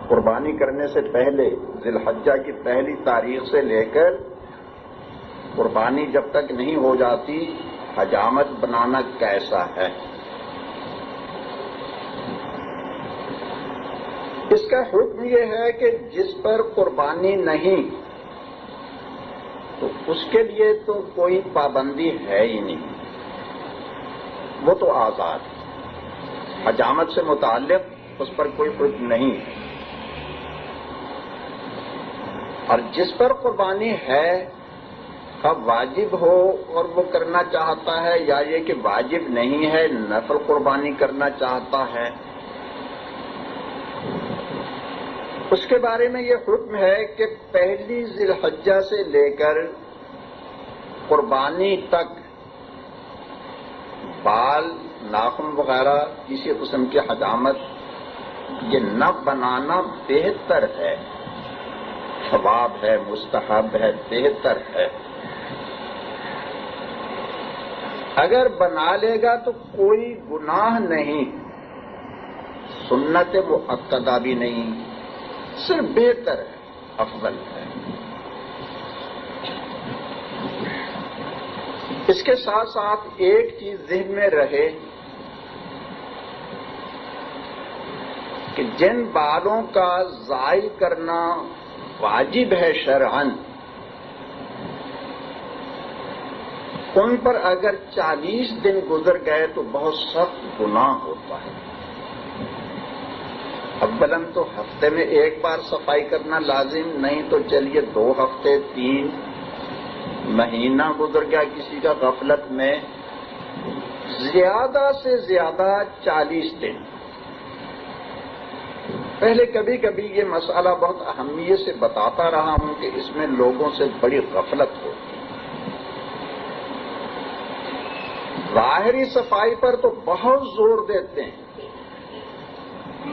قربانی کرنے سے پہلے ذی الحجہ کی پہلی تاریخ سے لے کر قربانی جب تک نہیں ہو جاتی حجامت بنانا کیسا ہے؟ اس کا حکم یہ ہے کہ جس پر قربانی نہیں تو اس کے لیے تو کوئی پابندی ہے ہی نہیں، وہ تو آزاد ہے، حجامت سے متعلق اس پر کوئی حکم نہیں۔ اور جس پر قربانی ہے اب واجب ہو اور وہ کرنا چاہتا ہے یا یہ کہ واجب نہیں ہے نفل قربانی کرنا چاہتا ہے، اس کے بارے میں یہ حکم ہے کہ پہلی ذی الحجہ سے لے کر قربانی تک بال ناخن وغیرہ کسی قسم کی حجامت یہ نہ بنانا بہتر ہے، ثواب ہے، مستحب ہے، بہتر ہے۔ اگر بنا لے گا تو کوئی گناہ نہیں، سنت مؤکدہ بھی نہیں، صرف بہتر ہے، افضل ہے۔ اس کے ساتھ ساتھ ایک چیز ذہن میں رہے کہ جن بالوں کا زائل کرنا واجب ہے شرعاً، ان پر اگر 40 دن گزر گئے تو بہت سخت گناہ ہوتا ہے۔ اولاً تو ہفتے میں ایک بار صفائی کرنا لازم، نہیں تو چلیے 2 ہفتے 3 مہینہ گزر گیا کسی کا غفلت میں، زیادہ سے زیادہ 40 دن۔ پہلے کبھی کبھی یہ مسئلہ بہت اہمیت سے بتاتا رہا ہوں کہ اس میں لوگوں سے بڑی غفلت ہوتی ہے۔ ظاہری صفائی پر تو بہت زور دیتے ہیں،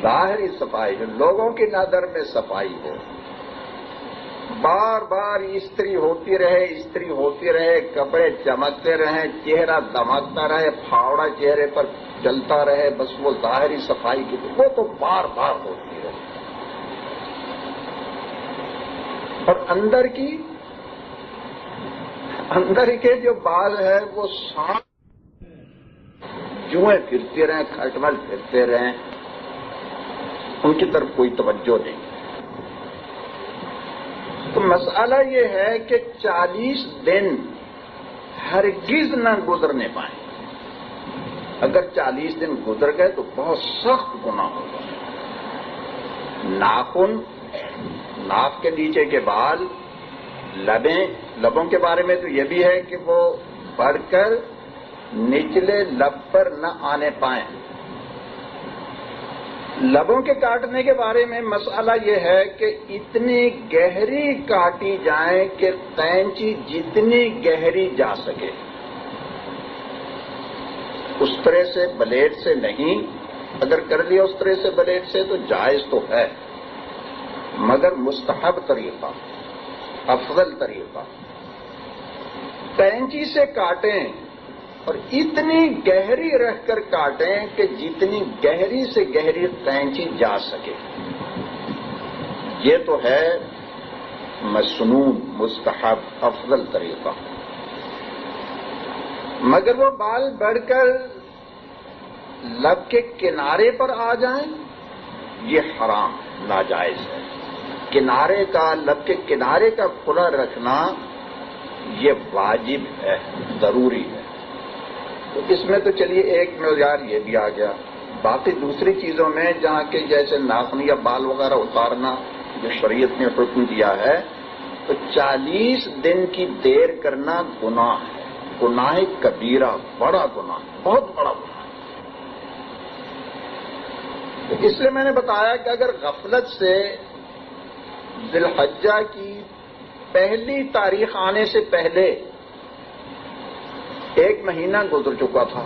ظاہری صفائی جو لوگوں کی نظر میں صفائی ہو، بار بار استری ہوتی رہے، کپڑے چمکتے رہیں، چہرہ دمکتا رہے، پھاوڑا چہرے پر چلتا رہے، بس وہ ظاہری صفائی کی وہ تو بار بار ہوتی رہے۔ اور اندر کے جو بال ہے وہ سانپ جوئیں پھرتے رہیں، کھٹمل پھرتے رہیں، ان کی طرف کوئی توجہ نہیں۔ تو مسئلہ یہ ہے کہ 40 دن ہرگز نہ گزرنے پائیں۔ اگر 40 دن گزر گئے تو بہت سخت گناہ ہوگا۔ ناخن، ناک کے نیچے کے بال، لبوں کے بارے میں تو یہ بھی ہے کہ وہ بڑھ کر نچلے لب پر نہ آنے پائیں۔ لبوں کے کاٹنے کے بارے میں مسئلہ یہ ہے کہ اتنی گہری کاٹی جائیں کہ قینچی جتنی گہری جا سکے، اس طرح سے بلیڈ سے نہیں۔ اگر کر لیا اس طرح سے بلیڈ سے تو جائز تو ہے، مگر مستحب طریقہ، افضل طریقہ قینچی سے کاٹیں اور اتنی گہری رکھ کر کاٹیں کہ جتنی گہری سے گہری قینچی جا سکے۔ یہ تو ہے مسنون، مستحب، افضل طریقہ۔ مگر وہ بال بڑھ کر لب کے کنارے پر آ جائیں، یہ حرام، ناجائز ہے۔ کنارے کا، لب کے کنارے کا کھلا رکھنا یہ واجب ہے، ضروری ہے۔ تو اس میں تو چلیے ایک معیار یہ بھی آ گیا۔ باقی دوسری چیزوں میں جہاں کہ جیسے ناخن یا بال وغیرہ اتارنا جو شریعت نے حکم دیا ہے، تو 40 دن کی دیر کرنا گناہ ہے، گناہ کبیرہ، بڑا گناہ، بہت بڑا گناہ۔ تو اس لیے میں نے بتایا کہ اگر غفلت سے ذی الحجہ کی پہلی تاریخ آنے سے پہلے 1 مہینہ گزر چکا تھا،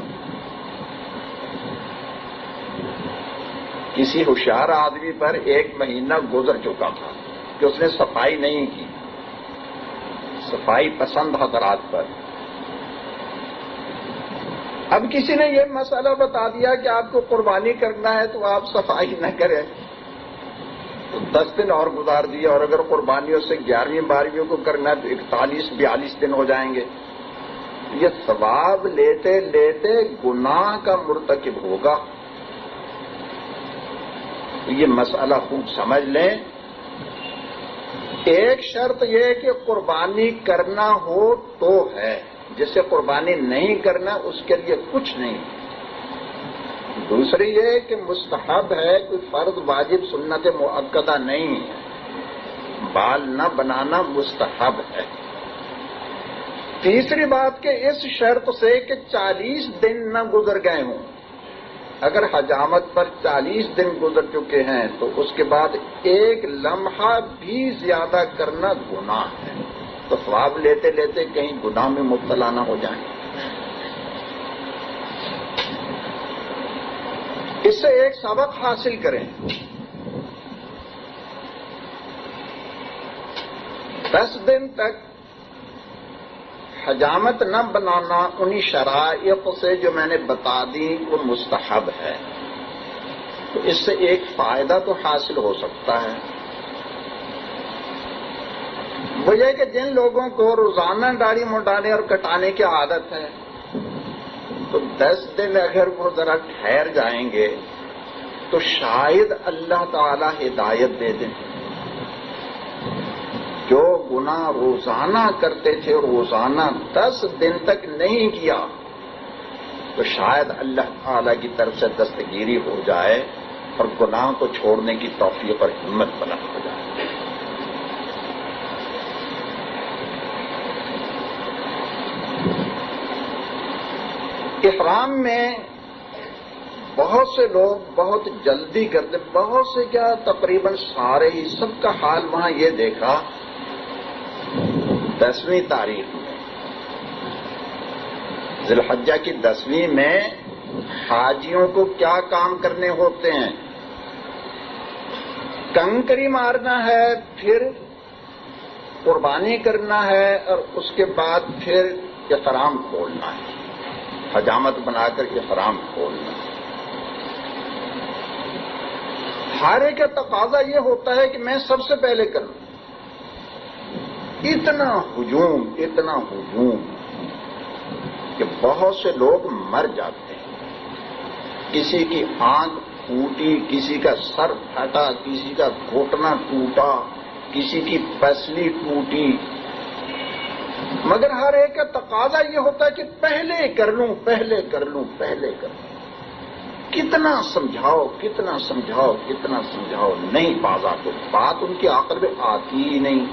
کسی ہوشیار آدمی پر 1 مہینہ گزر چکا تھا کہ اس نے صفائی نہیں کی، صفائی پسند حضرات پر، اب کسی نے یہ مسئلہ بتا دیا کہ آپ کو قربانی کرنا ہے تو آپ صفائی نہ کریں، تو 10 دن اور گزار دیے، اور اگر قربانیوں سے 11ویں 12ویں کو کرنا ہے تو 41-42 دن ہو جائیں گے. یہ ثواب لیتے لیتے گناہ کا مرتکب ہوگا. یہ مسئلہ خوب سمجھ لیں. ایک شرط یہ کہ قربانی کرنا ہو تو ہے، جسے قربانی نہیں کرنا اس کے لیے کچھ نہیں. دوسری یہ کہ مستحب ہے، کوئی فرض واجب سنت مؤکدہ نہیں ہے، بال نہ بنانا مستحب ہے. تیسری بات کہ اس شرط سے کہ 40 دن نہ گزر گئے ہوں. اگر حجامت پر 40 دن گزر چکے ہیں تو اس کے بعد ایک لمحہ بھی زیادہ کرنا گناہ ہے، تو ثواب لیتے لیتے کہیں گناہ میں مبتلا نہ ہو جائیں. اس سے ایک سبق حاصل کریں. 10 دن تک حجامت نہ بنانا انہی شرائط سے جو میں نے بتا دی وہ مستحب ہے. تو اس سے ایک فائدہ تو حاصل ہو سکتا ہے، وہ یہ کہ جن لوگوں کو روزانہ داڑھی منڈانے اور کٹانے کی عادت ہے تو 10 دن اگر وہ ذرا ٹھہر جائیں گے تو شاید اللہ تعالی ہدایت دے دیں. جو گناہ روزانہ کرتے تھے روزانہ 10 دن تک نہیں کیا تو شاید اللہ تعالی کی طرف سے دستگیری ہو جائے اور گناہ کو چھوڑنے کی توفیق اور ہمت بلند ہو جائے. احرام میں بہت سے لوگ بہت جلدی کرتے، بہت سے کیا تقریباً سارے ہی، سب کا حال وہاں یہ دیکھا 10ویں تاریخ میں، ذی الحجہ کی 10ویں میں حاجیوں کو کیا کام کرنے ہوتے ہیں؟ کنکری مارنا ہے، پھر قربانی کرنا ہے، اور اس کے بعد پھر احرام کھولنا ہے، حجامت بنا کر احرام کھولنا ہے. ہر ایک کا تقاضا یہ ہوتا ہے کہ میں سب سے پہلے کروں. اتنا ہجوم کہ بہت سے لوگ مر جاتے ہیں. کسی کی آنکھ پھوٹی، کسی کا سر پھٹا، کسی کا گھٹنا ٹوٹا، کسی کی پسلی ٹوٹی، مگر ہر ایک کا تقاضا یہ ہوتا ہے کہ پہلے کر لوں. کتنا سمجھاؤ، نہیں بازا تو بات ان کی عقل میں آتی ہی نہیں.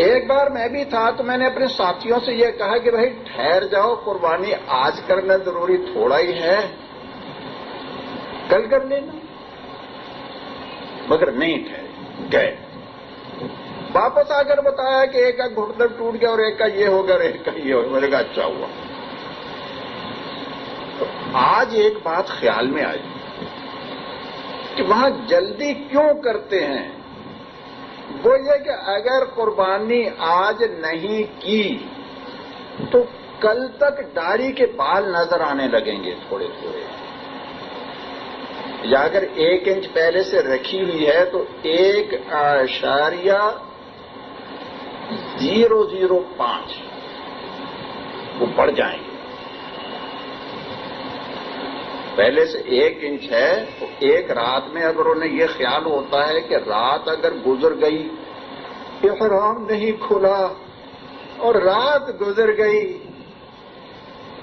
ایک بار میں بھی تھا تو میں نے اپنے ساتھیوں سے یہ کہا کہ بھائی ٹھہر جاؤ، قربانی آج کرنا ضروری تھوڑا ہی ہے، کل کر لینا. مگر نہیں ٹھہرے، گئے. واپس آ کر بتایا کہ ایک کا گھٹنا ٹوٹ گیا اور ایک کا یہ ہو گیا اور ایک کا یہ ہو گیا. میں نے کہا اچھا ہوا. تو آج ایک بات خیال میں آئی کہ وہاں جلدی کیوں کرتے ہیں. وہ یہ کہ اگر قربانی آج نہیں کی تو کل تک داڑھی کے بال نظر آنے لگیں گے تھوڑے تھوڑے، یا اگر 1 انچ پہلے سے رکھی ہوئی ہے تو 1.005 وہ بڑھ جائیں گے. پہلے سے 1 انچ ہے تو ایک رات میں اگر انہیں یہ خیال ہوتا ہے کہ رات اگر گزر گئی، احرام نہیں کھلا اور رات گزر گئی،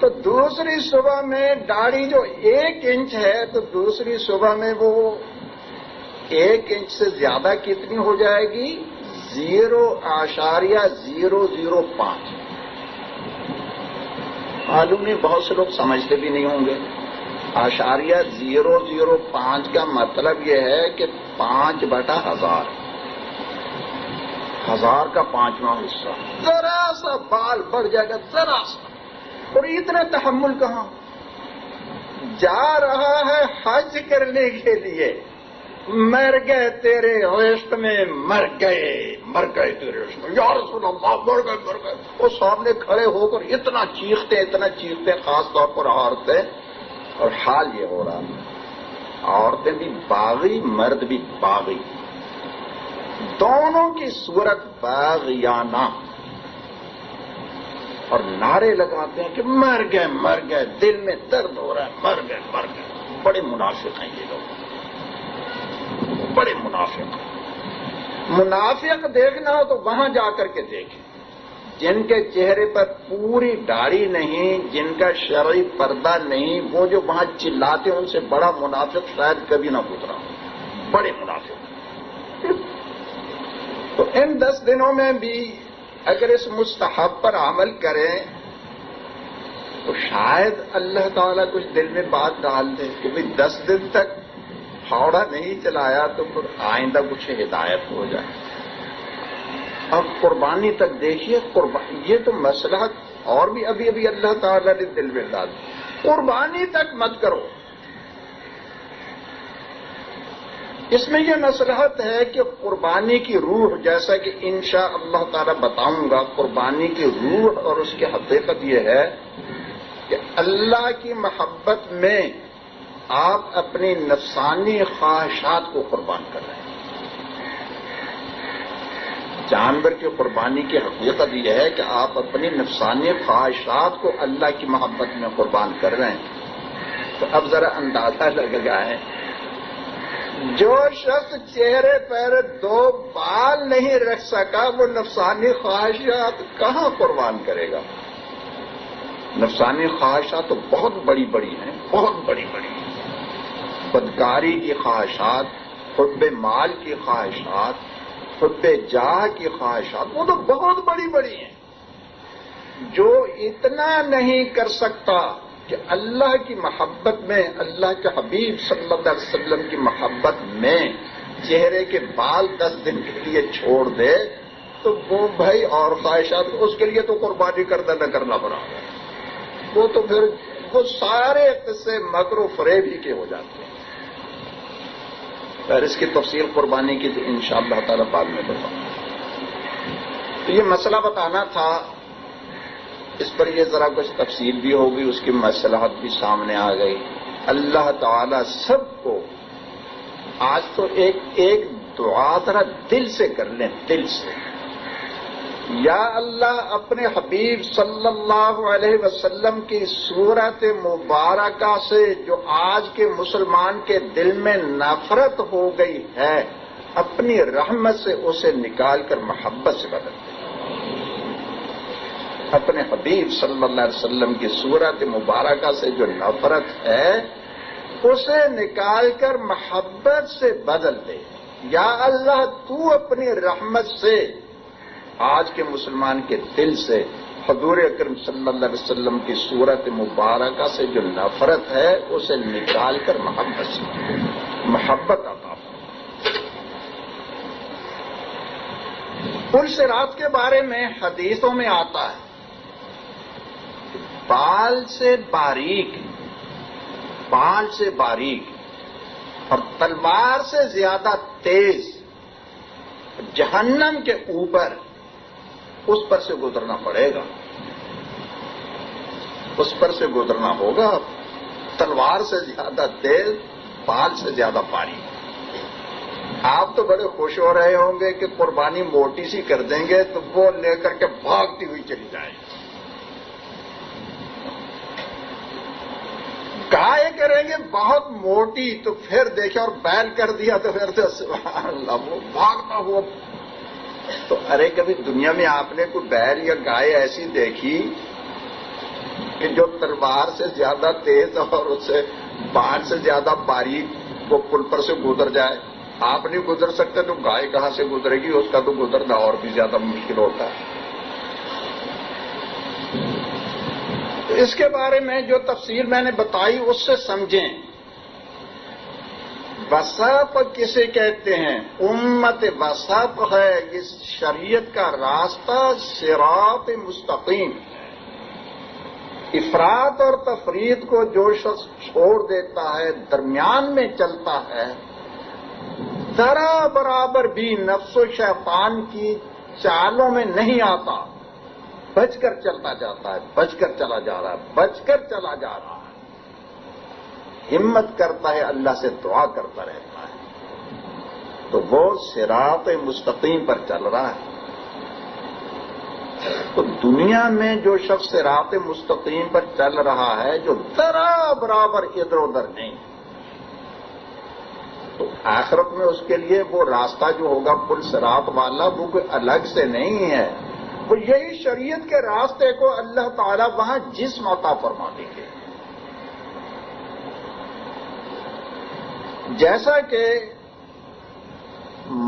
تو دوسری صبح میں داڑھی جو 1 انچ ہے تو دوسری صبح میں وہ 1 انچ سے زیادہ کتنی ہو جائے گی؟ 0.005. معلوم نہیں بہت سے لوگ سمجھتے بھی نہیں ہوں گے. 0.005 کا مطلب یہ ہے کہ 5/1000، 1000 کا 5واں حصہ. ذرا سا بال بڑھ جائے گا، ذرا سا. اور اتنا تحمل کہاں؟ جا رہا ہے حج کرنے کے لیے، مر گئے تیرے عشق میں، مر گئے تیرے عشق میں، یا رسول اللہ مر گئے. وہ سامنے کھڑے ہو کر اتنا چیختے، خاص طور پر عورتیں. اور حال یہ ہو رہا عورتیں بھی باغی، مرد بھی باغی، دونوں کی صورت باغیانہ، اور نعرے لگاتے ہیں کہ مر گئے مر گئے، دل میں درد ہو رہا ہے، مر گئے مر گئے۔ بڑے منافق ہیں یہ لوگ، بڑے منافق ہیں۔ منافق دیکھنا ہو تو وہاں جا کر کے دیکھیں، جن کے چہرے پر پوری داڑھی نہیں، جن کا شرعی پردہ نہیں، وہ جو وہاں چلاتے ہیں ان سے بڑا منافق شاید کبھی نہ گزرا ہو، بڑے منافق۔ تو ان 10 دنوں میں بھی اگر اس مستحب پر عمل کریں تو شاید اللہ تعالیٰ کچھ دل میں بات ڈال دے کہ بھئی 10 دن تک ہاوڑا نہیں چلایا تو پھر آئندہ کچھ ہدایت ہو جائے۔ اب قربانی تک دیکھیے، یہ تو مصلحت اور بھی ابھی اللہ تعالیٰ نے دل میں ڈال دی، قربانی تک مت کرو۔ اس میں یہ مصلحت ہے کہ قربانی کی روح، جیسا کہ انشاءاللہ اللہ تعالیٰ بتاؤں گا، قربانی کی روح اور اس کی حقیقت یہ ہے کہ اللہ کی محبت میں آپ اپنی نفسانی خواہشات کو قربان کر رہے ہیں۔ جانور کی قربانی کی حقیقت یہ ہے کہ آپ اپنی نفسانی خواہشات کو اللہ کی محبت میں قربان کر رہے ہیں۔ تو اب ذرا اندازہ لگائیں، جو شخص چہرے پر 2 بال نہیں رکھ سکا وہ نفسانی خواہشات کہاں قربان کرے گا؟ نفسانی خواہشات تو بہت بڑی بڑی ہیں، بہت بڑی بڑی ہیں۔ بدکاری کی خواہشات، حب مال کی خواہشات، حب جاہ کی خواہشات، وہ تو بہت بڑی بڑی ہیں۔ جو اتنا نہیں کر سکتا کہ اللہ کی محبت میں، اللہ کے حبیب صلی اللہ علیہ وسلم کی محبت میں چہرے کے بال 10 دن کے لیے چھوڑ دے، تو وہ بھائی اور خواہشات، اس کے لیے تو قربانی نہ کرنا پڑا، وہ تو پھر وہ سارے قصے مکر و فریب ہی کے ہو جاتے ہیں۔ پھر اس کی تفصیل قربانی کی تو انشاءاللہ تعالی بعد میں بتاؤں۔ تو یہ مسئلہ بتانا تھا، اس پر یہ ذرا کچھ تفصیل بھی ہوگی، اس کی مصلحت بھی سامنے آ گئی۔ اللہ تعالی سب کو آج تو ایک دعا ذرا دل سے کر لیں، دل سے، یا اللہ اپنے حبیب صلی اللہ علیہ وسلم کی صورت مبارکہ سے جو آج کے مسلمان کے دل میں نفرت ہو گئی ہے، اپنی رحمت سے اسے نکال کر محبت سے بدل دے۔ اپنے حبیب صلی اللہ علیہ وسلم کی صورت مبارکہ سے جو نفرت ہے اسے نکال کر محبت سے بدل دے۔ یا اللہ تو اپنی رحمت سے آج کے مسلمان کے دل سے حضور اکرم صلی اللہ علیہ وسلم کی صورت مبارکہ سے جو نفرت ہے اسے نکال کر محبت سے، محبت عطا فرما۔ پل صراط کے بارے میں حدیثوں میں آتا ہے، بال سے باریک اور تلوار سے زیادہ تیز جہنم کے اوپر، اس پر سے گزرنا پڑے گا، اس پر سے گزرنا ہوگا، تلوار سے زیادہ تیز، بال سے زیادہ باریک۔ آپ تو بڑے خوش ہو رہے ہوں گے کہ قربانی موٹی سی کر دیں گے تو وہ لے کر کے بھاگتی ہوئی چلی جائے گی، گائے کریں گے بہت موٹی تو پھر دیکھیں، اور بیل کر دیا تو پھر تو سبحان اللہ وہ بھاگتا ہوا۔ تو ارے کبھی دنیا میں آپ نے کوئی بیل یا گائے ایسی دیکھی کہ جو تلوار سے زیادہ تیز اور اس سے بال سے زیادہ باریک وہ پل پر سے گزر جائے؟ آپ نہیں گزر سکتے تو گائے کہاں سے گزرے گی؟ اس کا تو گزرنا اور بھی زیادہ مشکل ہوتا ہے۔ اس کے بارے میں جو تفصیل میں نے بتائی اس سے سمجھیں۔ وسط کسے کہتے ہیں؟ امت وسط ہے، اس شریعت کا راستہ صراط مستقیم۔ افراط اور تفریط کو جو شخص چھوڑ دیتا ہے، درمیان میں چلتا ہے، ذرا برابر بھی نفس و شیطان کی چالوں میں نہیں آتا، بچ کر چلتا جاتا ہے، بچ کر چلا جا رہا ہے، بچ کر چلا جا رہا ہے۔ ہمت کرتا ہے، اللہ سے دعا کرتا رہتا ہے، تو وہ صراط مستقیم پر چل رہا ہے۔ تو دنیا میں جو شخص صراط مستقیم پر چل رہا ہے، جو ذرا برابر ادھر ادھر نہیں، تو آخرت میں اس کے لیے وہ راستہ جو ہوگا پل صراط والا، وہ کوئی الگ سے نہیں ہے، وہ یہی شریعت کے راستے کو اللہ تعالیٰ وہاں جسم عطا فرما دیں گے۔ جیسا کہ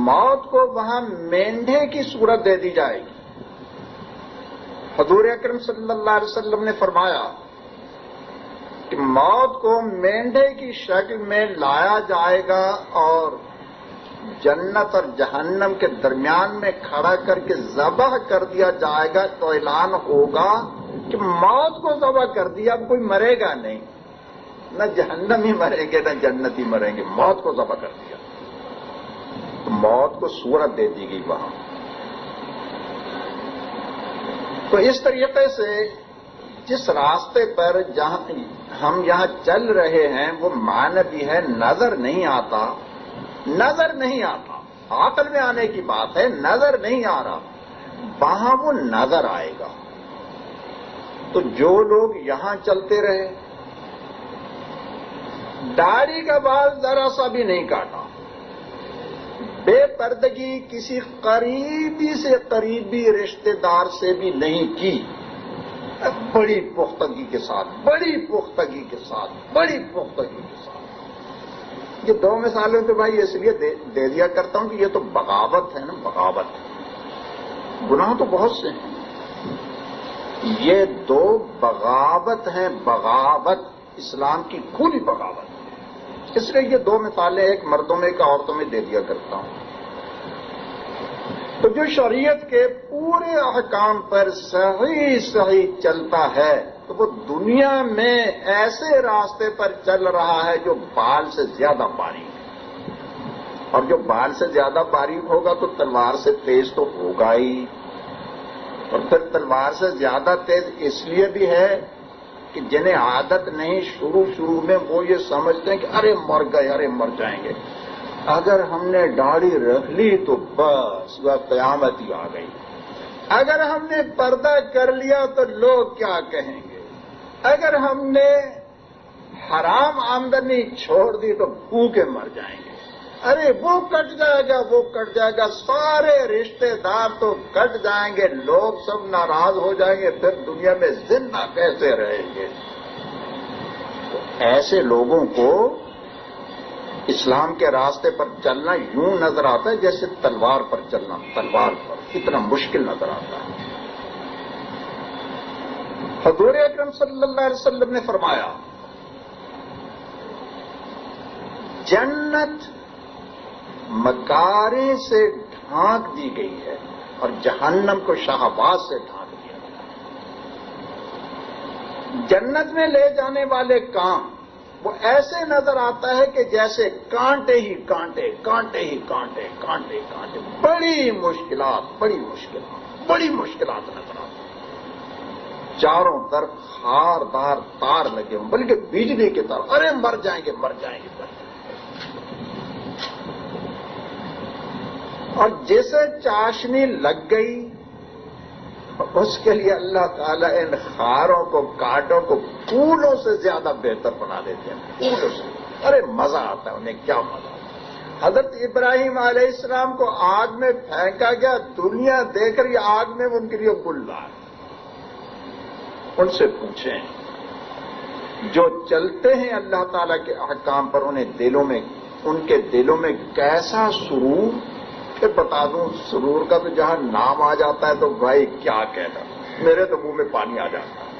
موت کو وہاں مینڈھے کی صورت دے دی جائے گی، حضور اکرم صلی اللہ علیہ وسلم نے فرمایا کہ موت کو مینڈھے کی شکل میں لایا جائے گا اور جنت اور جہنم کے درمیان میں کھڑا کر کے ذبح کر دیا جائے گا، تو اعلان ہوگا کہ موت کو ذبح کر دیا، اب کوئی مرے گا نہیں، نہ جہنم ہی مریں گے نہ جنت ہی مریں گے، موت کو ذبح کر دیا، تو موت کو صورت دے دی گئی وہاں۔ تو اس طریقے سے جس راستے پر جہاں ہم یہاں چل رہے ہیں وہ معنوی ہے، نظر نہیں آتا، نظر نہیں آتا، عقل میں آنے کی بات ہے، نظر نہیں آ رہا، وہاں وہ نظر آئے گا۔ تو جو لوگ یہاں چلتے رہے، داڑھی کا بال ذرا سا بھی نہیں کاٹا، بے پردگی کسی قریبی سے قریبی رشتہ دار سے بھی نہیں کی، بڑی پختگی کے ساتھ، بڑی پختگی کے ساتھ، بڑی پختگی کے ساتھ۔ یہ دو مثالیں تو بھائی اس لیے دے دیا کرتا ہوں کہ یہ تو بغاوت ہے نا، بغاوت، گناہ تو بہت سے ہیں، یہ دو بغاوت ہیں، بغاوت، اسلام کی کھلی بغاوت۔ اس لیے یہ دو مثالیں ایک مردوں میں ایک عورتوں میں دے دیا کرتا ہوں۔ تو جو شریعت کے پورے احکام پر صحیح صحیح چلتا ہے تو وہ دنیا میں ایسے راستے پر چل رہا ہے جو بال سے زیادہ باریک ہے، اور جو بال سے زیادہ باریک ہوگا تو تلوار سے تیز تو ہوگا ہی، اور پھر تلوار سے زیادہ تیز اس لیے بھی ہے کہ جنہیں عادت نہیں، شروع میں وہ یہ سمجھتے ہیں کہ ارے مر گئے، ارے مر جائیں گے، اگر ہم نے داڑھی رکھ لی تو بس وہ قیامت ہی آ گئی، اگر ہم نے پردہ کر لیا تو لوگ کیا کہیں گے، اگر ہم نے حرام آمدنی چھوڑ دی تو بھوکے مر جائیں گے، ارے وہ کٹ جائے گا، وہ کٹ جائے گا، سارے رشتے دار تو کٹ جائیں گے، لوگ سب ناراض ہو جائیں گے، پھر دنیا میں زندہ کیسے رہیں گے؟ تو ایسے لوگوں کو اسلام کے راستے پر چلنا یوں نظر آتا ہے جیسے تلوار پر چلنا، تلوار پر اتنا مشکل نظر آتا ہے۔ حضور اکرم صلی اللہ علیہ وسلم نے فرمایا جنت مکارے سے ڈھانک دی گئی ہے اور جہنم کو شہوات سے ڈھانک دیا گیا۔ جنت میں لے جانے والے کام وہ ایسے نظر آتا ہے کہ جیسے کانٹے ہی کانٹے، کانٹے ہی کانٹے، کانٹے کانٹے، بڑی مشکلات، بڑی مشکلات، بڑی مشکلات نظر آتی ہیں، چاروں طرف خاردار تار لگے ہوں، بلکہ بجلی کی طرح، ارے مر جائیں گے، مر جائیں گے، مر جائیں گے۔ اور جسے چاشنی لگ گئی اس کے لیے اللہ تعالیٰ ان خاروں کو، کانٹوں کو پھولوں سے زیادہ بہتر بنا دیتے ہیں، پھولوں سے، ارے مزہ آتا ہے انہیں، کیا مزہ آتا ہے۔ حضرت ابراہیم علیہ السلام کو آگ میں پھینکا گیا، دنیا دیکھ رہی آگ میں، وہ ان کے لیے گل رہا ہے۔ ان سے پوچھیں جو چلتے ہیں اللہ تعالیٰ کے احکام پر، ان کے دلوں میں کیسا سرور، کہ بتا دوں سرور کا تو جہاں نام آ جاتا ہے تو بھائی کیا کہنا، میرے تو منہ میں پانی آ جاتا ہے۔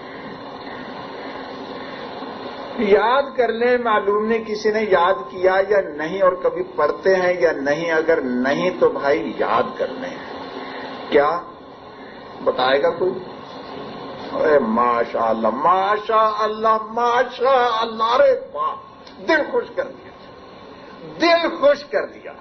یاد کر لیں، معلوم نہیں کسی نے یاد کیا یا نہیں، اور کبھی پڑھتے ہیں یا نہیں، اگر نہیں تو بھائی یاد کر لیں۔ کیا بتائے گا کوئی؟ ارے ماشاء اللہ، ماشاء اللہ، ماشاء اللہ، ارے واہ، دل خوش کر دیا، دل خوش کر دیا۔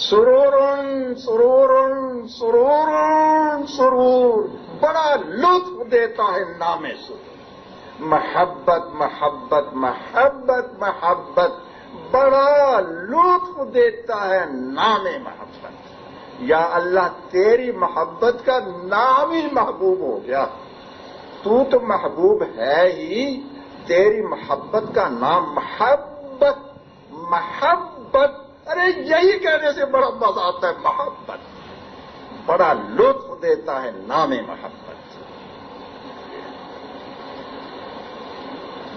سرورن سرورن سرورن سرور، بڑا لطف دیتا ہے نام سرور، محبت محبت محبت محبت، بڑا لطف دیتا ہے نام محبت۔ یا اللہ تیری محبت کا نام ہی محبوب ہو گیا، تو محبوب ہے ہی، تیری محبت کا نام محبت محبت، ارے یہی کہنے سے بڑا مزہ آتا ہے، محبت بڑا لطف دیتا ہے نام محبت۔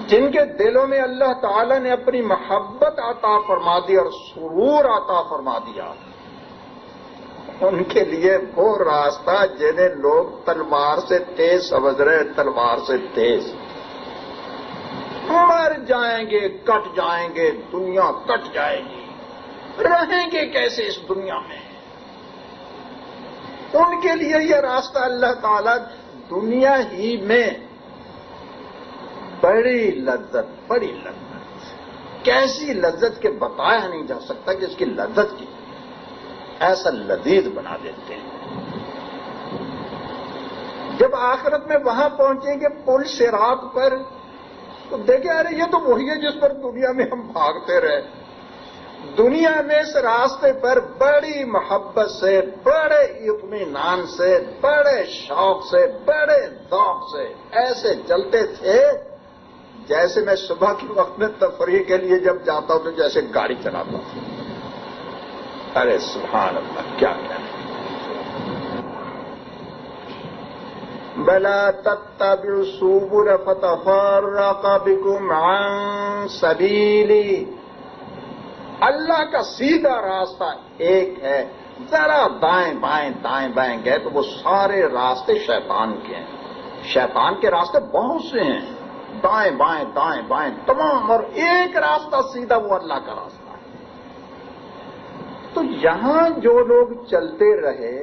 جن کے دلوں میں اللہ تعالی نے اپنی محبت عطا فرما دی اور سرور عطا فرما دیا، ان کے لیے وہ راستہ جنہیں لوگ تلوار سے تیز سمجھ رہے، تلوار سے تیز، مر جائیں گے، کٹ جائیں گے، دنیا کٹ جائے گی، رہیں گے کیسے اس دنیا میں؟ ان کے لیے یہ راستہ اللہ تعالیٰ دنیا ہی میں بڑی لذت، بڑی لذت، کیسی لذت کہ بتایا نہیں جا سکتا کہ اس کی لذت کی، ایسا لذیذ بنا دیتے ہیں۔ جب آخرت میں وہاں پہنچیں گے پل صراط پر، تو دیکھیں ارے یہ تو وہی ہے جس پر دنیا میں ہم بھاگتے رہے، دنیا میں اس راستے پر بڑی محبت سے، بڑے اطمینان سے، بڑے شوق سے، بڑے ذوق سے ایسے چلتے تھے جیسے میں صبح کے وقت میں تفریح کے لیے جب جاتا ہوں تو جیسے گاڑی چلاتا ہوں۔ ارے سبحان اللہ، کیا کہنا۔ بلا تتبعوا السبل فتفرق بكم عن سبیلی، اللہ کا سیدھا راستہ ایک ہے، ذرا دائیں بائیں دائیں بائیں گئے تو وہ سارے راستے شیطان کے ہیں، شیطان کے راستے بہت سے ہیں، دائیں بائیں دائیں بائیں تمام، اور ایک راستہ سیدھا وہ اللہ کا راستہ ہے۔ تو یہاں جو لوگ چلتے رہے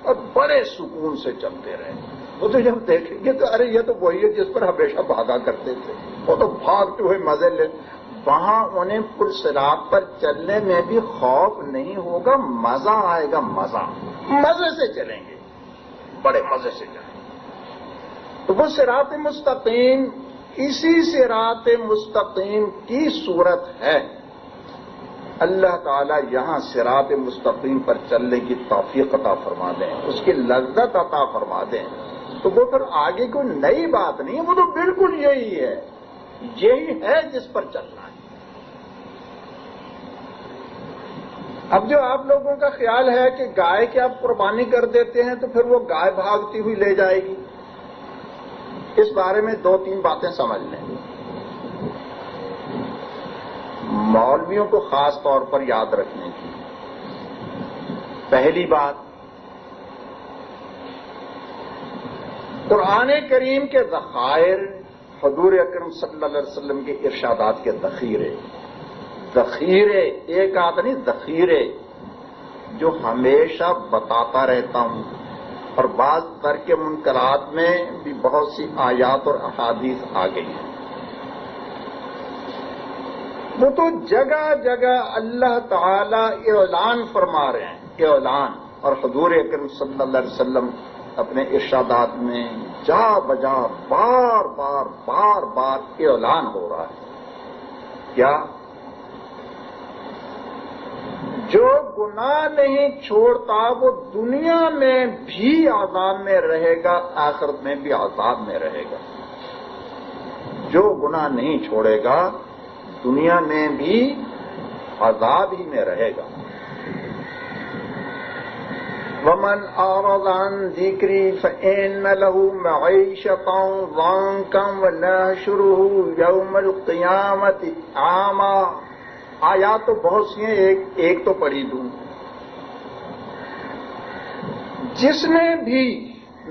اور بڑے سکون سے چلتے رہے، وہ تو جب دیکھیں گے تو ارے یہ تو وہی ہے جس پر ہمیشہ بھاگا کرتے تھے، وہ تو بھاگتے ہوئے مزے لے، وہاں انہیں پل صراط پر چلنے میں بھی خوف نہیں ہوگا، مزہ آئے گا، مزہ، مزے سے چلیں گے، بڑے مزے سے چلیں گے۔ تو وہ صراط مستقیم اسی صراط مستقیم کی صورت ہے۔ اللہ تعالیٰ یہاں صراط مستقیم پر چلنے کی توفیق عطا فرما دیں، اس کی لذت عطا فرما دیں، تو وہ پھر آگے کوئی نئی بات نہیں ہے، وہ تو بالکل یہی ہے، یہی ہے جس پر چلنا ہے۔ اب جو آپ لوگوں کا خیال ہے کہ گائے کی آپ قربانی کر دیتے ہیں تو پھر وہ گائے بھاگتی ہوئی لے جائے گی، اس بارے میں دو تین باتیں سمجھ لیں، مولویوں کو خاص طور پر یاد رکھنے کی۔ پہلی بات، قرآن کریم کے ذخائر، حضور اکرم صلی اللہ علیہ وسلم کے ارشادات کے ذخیرے، ذخیرے ایک آدھ نہیں، ذخیرے جو ہمیشہ بتاتا رہتا ہوں، اور بعض ترک منکرات میں بھی بہت سی آیات اور احادیث آ گئی ہیں، وہ تو جگہ جگہ اللہ تعالی اعلان فرما رہے ہیں، اعلان، اور حضور اکرم صلی اللہ علیہ وسلم اپنے ارشادات میں جا بجا بار بار بار بار اعلان ہو رہا ہے، کیا؟ جو گناہ نہیں چھوڑتا وہ دنیا میں بھی عذاب میں رہے گا، آخرت میں بھی عذاب میں رہے گا۔ جو گناہ نہیں چھوڑے گا دنیا میں بھی عذاب ہی میں رہے گا۔ وَمَنْ أَعْرَضَ عَنْ ذِكْرِي فَإِنَّ لَهُ مَعِيشَةً ضَنكًا وَنَحْشُرُهُ يَوْمَ الْقِيَامَةِ أَعْمَىٰ۔ آیات تو بہت سی ہیں، ایک تو پڑھی دوں۔ جس نے بھی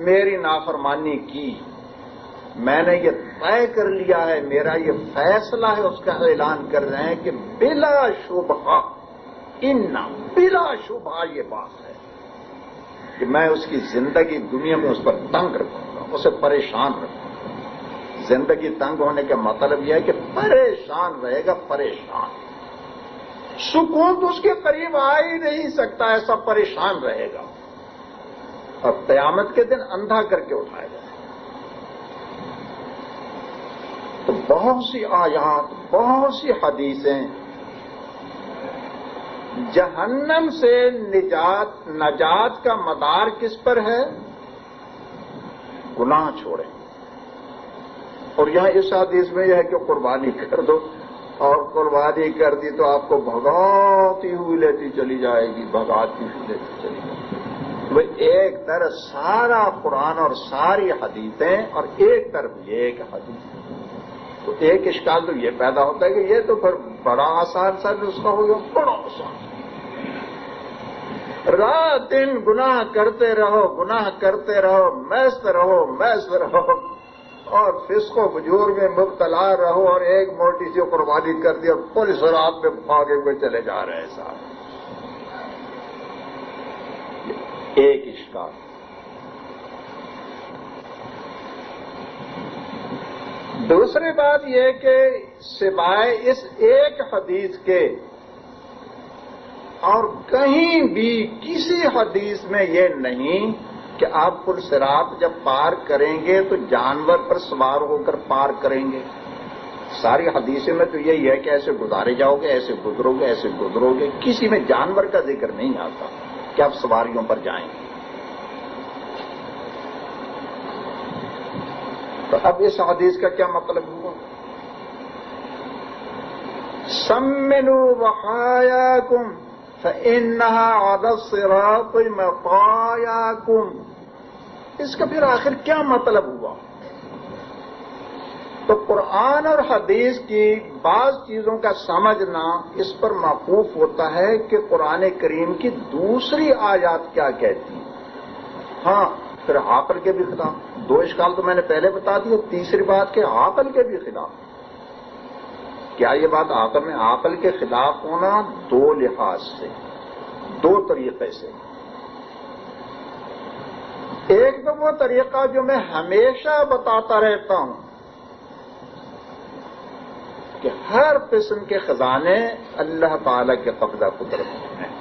میری نافرمانی کی، میں نے یہ طے کر لیا ہے، میرا یہ فیصلہ ہے، اس کا اعلان کر رہے ہیں کہ بلا شبہ، بلا شبہ یہ بات ہے کہ میں اس کی زندگی دنیا میں اس پر تنگ رکھوں گا، اسے پریشان رکھوں گا۔ زندگی تنگ ہونے کا مطلب یہ ہے کہ پریشان رہے گا، پریشان، سکون تو اس کے قریب آ ہی نہیں سکتا، ایسا پریشان رہے گا، اور قیامت کے دن اندھا کر کے اٹھائے گا۔ بہت سی آیات، بہت سی حدیثیں جہنم سے نجات کا مدار کس پر ہے؟ گناہ چھوڑیں. اور یہاں اس حدیث میں یہ ہے کہ قربانی کر دو، اور قربانی کر دی تو آپ کو بھگاتی ہوئی لیتی چلی جائے گی، بھگاتی ہوئی لیتی چلی جائے گی. وہ ایک طرف سارا قرآن اور ساری حدیثیں، اور ایک طرف یہ ایک حدیث. تو ایک اشکال تو یہ پیدا ہوتا ہے کہ یہ تو پھر بڑا آسان سا نسخہ ہو گیا، بڑا آسان. رات دن گناہ کرتے رہو، گناہ کرتے رہو، مست رہو، مست رہو، اور فسق و فجور میں مبتلا رہو، اور ایک موٹی سی قربانی کر دی اور پوری رات میں بھاگے ہوئے چلے جا رہے ہیں صاحب. ایک اشکال. دوسری بات یہ کہ سوائے اس ایک حدیث کے اور کہیں بھی کسی حدیث میں یہ نہیں کہ آپ پل صراط جب پار کریں گے تو جانور پر سوار ہو کر پار کریں گے. ساری حدیثوں میں تو یہی ہے کہ ایسے گزارے جاؤ گے، ایسے گزرو گے، ایسے گزرو گے. کسی میں جانور کا ذکر نہیں آتا کہ آپ سواریوں پر جائیں گے. تو اب اس حدیث کا کیا مطلب ہوا؟ سمنوا وحایاکم فإنها عَلَى الصِّرَاطِ مَطَایَاکُمْ. اس کا پھر آخر کیا مطلب ہوا؟ تو قرآن اور حدیث کی بعض چیزوں کا سمجھنا اس پر موقوف ہوتا ہے کہ قرآن کریم کی دوسری آیات کیا کہتی ہیں. ہاں پھر عقل کے بھی خلاف. دو اشکال تو میں نے پہلے بتا دی. تیسری بات کہ عقل کے بھی خلاف. کیا یہ بات عقل کے خلاف ہونا؟ دو لحاظ سے، دو طریقے سے. ایک تو وہ طریقہ جو میں ہمیشہ بتاتا رہتا ہوں کہ ہر قسم کے خزانے اللہ تعالی کے قبضہ قدرت میں ہیں،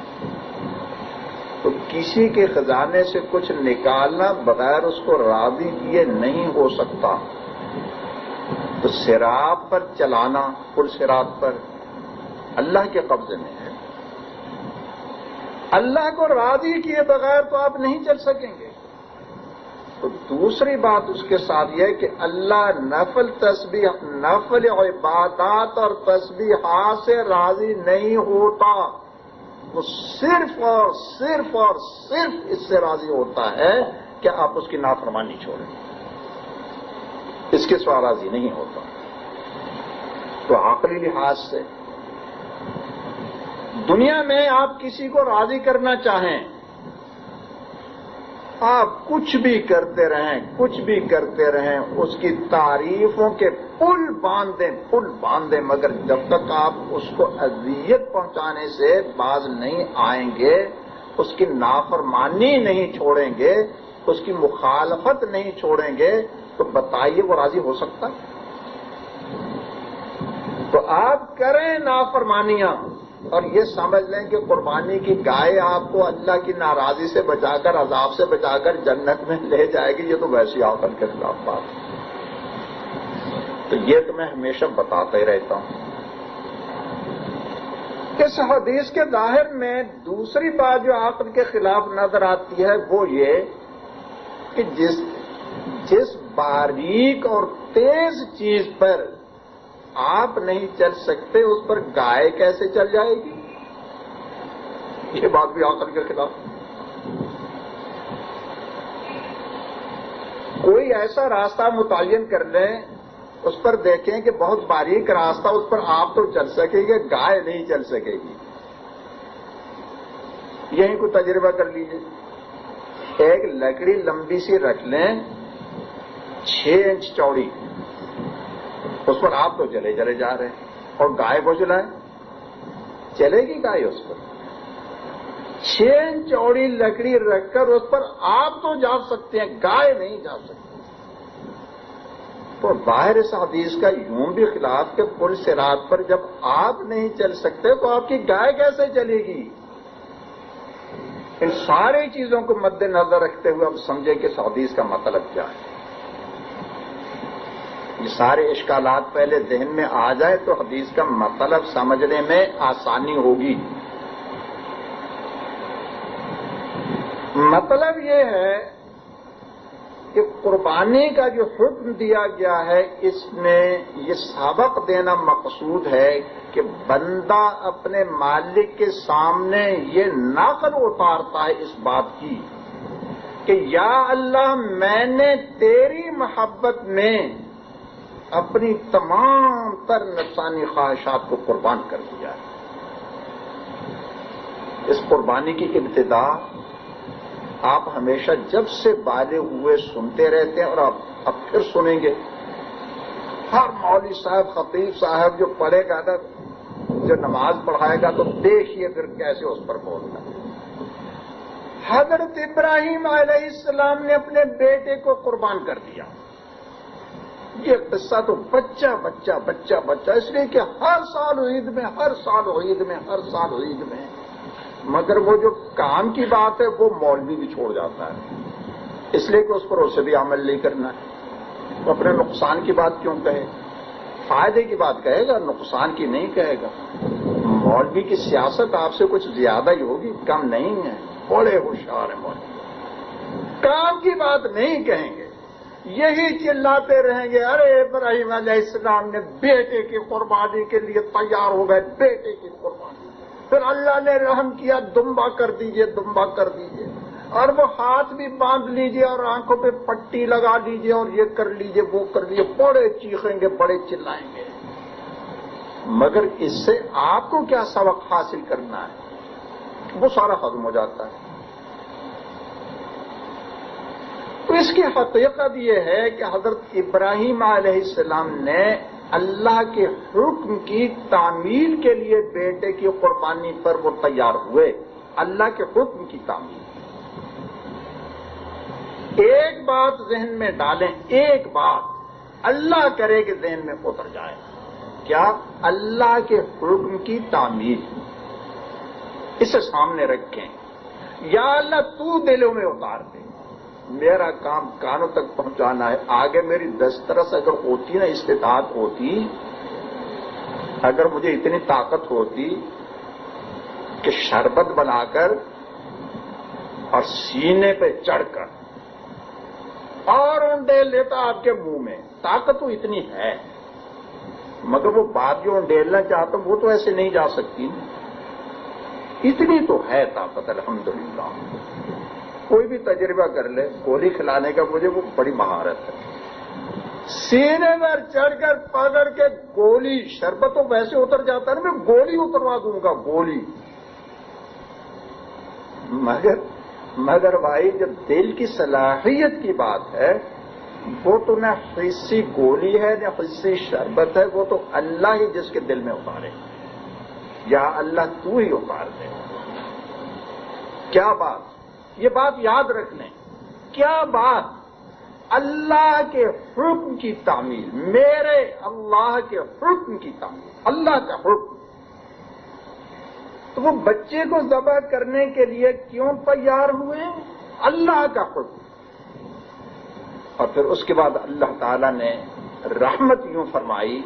تو کسی کے خزانے سے کچھ نکالنا بغیر اس کو راضی کیے نہیں ہو سکتا. تو صراط پر چلانا، پل صراط پر، اللہ کے قبضے میں ہے. اللہ کو راضی کیے بغیر تو آپ نہیں چل سکیں گے. تو دوسری بات اس کے ساتھ یہ ہے کہ اللہ نفل عبادات اور تسبیحات سے راضی نہیں ہوتا. وہ صرف اور صرف اور صرف اس سے راضی ہوتا ہے کہ آپ اس کی نافرمانی چھوڑیں. اس کے سوا راضی نہیں ہوتا. تو عقلی لحاظ سے دنیا میں آپ کسی کو راضی کرنا چاہیں، آپ کچھ بھی کرتے رہیں، کچھ بھی کرتے رہیں، اس کی تعریفوں کے پل باندھیں، مگر جب تک آپ اس کو اذیت پہنچانے سے باز نہیں آئیں گے، اس کی نافرمانی نہیں چھوڑیں گے، اس کی مخالفت نہیں چھوڑیں گے، تو بتائیے وہ راضی ہو سکتا؟ تو آپ کریں نافرمانیاں اور یہ سمجھ لیں کہ قربانی کی گائے آپ کو اللہ کی ناراضی سے بچا کر، عذاب سے بچا کر جنت میں لے جائے گی، یہ تو ویسی عقل کے خلاف بات ہے. تو یہ تو میں ہمیشہ بتاتا ہی رہتا ہوں. اس حدیث کے ظاہر میں دوسری بات جو عقل کے خلاف نظر آتی ہے وہ یہ کہ جس باریک اور تیز چیز پر آپ نہیں چل سکتے اس پر گائے کیسے چل جائے گی؟ یہ بات بھی عقل کے خلاف. کوئی ایسا راستہ متعین کر لیں، اس پر دیکھیں کہ بہت باریک راستہ، اس پر آپ تو چل سکیں گے، گائے نہیں چل سکے گی. یہیں کو تجربہ کر لیجیے. ایک لکڑی لمبی سی رکھ لیں 6 انچ چوڑی، اس پر آپ تو چلے جا رہے ہیں، اور گائے کو چلائیں، چلے گی گائے اس پر؟ 6 انچ چوڑی لکڑی رکھ کر اس پر آپ تو جا سکتے ہیں، گائے نہیں جا سکتی. تو باہر اس حدیث کا یوں بھی خلاف کہ پل صراط پر جب آپ نہیں چل سکتے تو آپ کی گائے کیسے چلے گی؟ ان ساری چیزوں کو مد نظر رکھتے ہوئے اب سمجھیں کہ اس حدیث کا مطلب کیا ہے. یہ سارے اشکالات پہلے ذہن میں آ جائے تو حدیث کا مطلب سمجھنے میں آسانی ہوگی۔ مطلب یہ ہے کہ قربانی کا جو حکم دیا گیا ہے اس میں یہ سبق دینا مقصود ہے کہ بندہ اپنے مالک کے سامنے یہ نقل اتارتا ہے اس بات کی کہ یا اللہ میں نے تیری محبت میں اپنی تمام تر نفسانی خواہشات کو قربان کر دیا ہے۔ اس قربانی کی ابتدا آپ ہمیشہ جب سے بالغ ہوئے سنتے رہتے ہیں اور اب پھر سنیں گے۔ ہر مولوی صاحب خطیب صاحب جو پڑھے گا نا، جو نماز پڑھائے گا تو دیکھیے پھر کیسے اس پر بولتا ہے۔ حضرت ابراہیم علیہ السلام نے اپنے بیٹے کو قربان کر دیا۔ یہ قصہ تو بچہ بچہ بچہ بچہ اس لیے کہ ہر سال عید میں ہر سال عید میں ہر سال عید میں، مگر وہ جو کام کی بات ہے وہ مولوی بھی چھوڑ جاتا ہے، اس لیے کہ اس پر اسے بھی عمل نہیں کرنا ہے۔ وہ اپنے نقصان کی بات کیوں کہے؟ فائدے کی بات کہے گا، نقصان کی نہیں کہے گا۔ مولوی کی سیاست آپ سے کچھ زیادہ ہی ہوگی، کم نہیں ہے، بڑے ہوشیار ہیں مولوی، کام کی بات نہیں کہیں گے، یہی چلاتے رہیں گے ارے ابراہیم علیہ السلام نے بیٹے کی قربانی کے لیے تیار ہو گئے، بیٹے کی قربانی، پھر اللہ نے رحم کیا، دمبا کر دیجئے دمبا کر دیجئے، اور وہ ہاتھ بھی باندھ لیجئے اور آنکھوں پہ پٹی لگا لیجئے اور یہ کر لیجئے وہ کر لیجئے، بڑے چیخیں گے بڑے چلائیں گے، مگر اس سے آپ کو کیا سبق حاصل کرنا ہے؟ وہ سارا ختم ہو جاتا ہے۔ تو اس کی حقیقت یہ ہے کہ حضرت ابراہیم علیہ السلام نے اللہ کے حکم کی تعمیل کے لیے بیٹے کی قربانی پر وہ تیار ہوئے، اللہ کے حکم کی تعمیل۔ ایک بات ذہن میں ڈالیں، ایک بات اللہ کرے کہ ذہن میں اتر جائے، کیا؟ اللہ کے حکم کی تعمیل۔ اسے سامنے رکھیں، یا اللہ تو دلوں میں اتار دے، میرا کام کانوں تک پہنچانا ہے۔ آگے میری دسترس اگر ہوتی نا، استطاعت ہوتی، اگر مجھے اتنی طاقت ہوتی کہ شربت بنا کر اور سینے پہ چڑھ کر اور انڈیل لیتا آپ کے منہ میں، طاقت تو اتنی ہے، مگر وہ بات جو انڈیلنا چاہتا ہوں وہ تو ایسے نہیں جا سکتی، اتنی تو ہے طاقت الحمدللہ۔ کوئی بھی تجربہ کر لے، گولی کھلانے کا مجھے وہ بڑی مہارت ہے، سینے پر چڑھ کر پکڑ کے گولی، شربت تو ویسے اتر جاتا ہے، میں گولی اتروا دوں گا، گولی۔ مگر بھائی جب دل کی صلاحیت کی بات ہے، وہ تو نہ حصی گولی ہے نہ حصی شربت ہے، وہ تو اللہ ہی جس کے دل میں اتارے، یا اللہ تو ہی اتار دے۔ کیا بات، یہ بات یاد رکھ لیں، کیا بات، اللہ کے حکم کی تعمیل، میرے اللہ کے حکم کی تعمیل، اللہ کا حکم۔ تو وہ بچے کو ذبح کرنے کے لیے کیوں تیار ہوئے؟ اللہ کا حکم۔ اور پھر اس کے بعد اللہ تعالی نے رحمت یوں فرمائی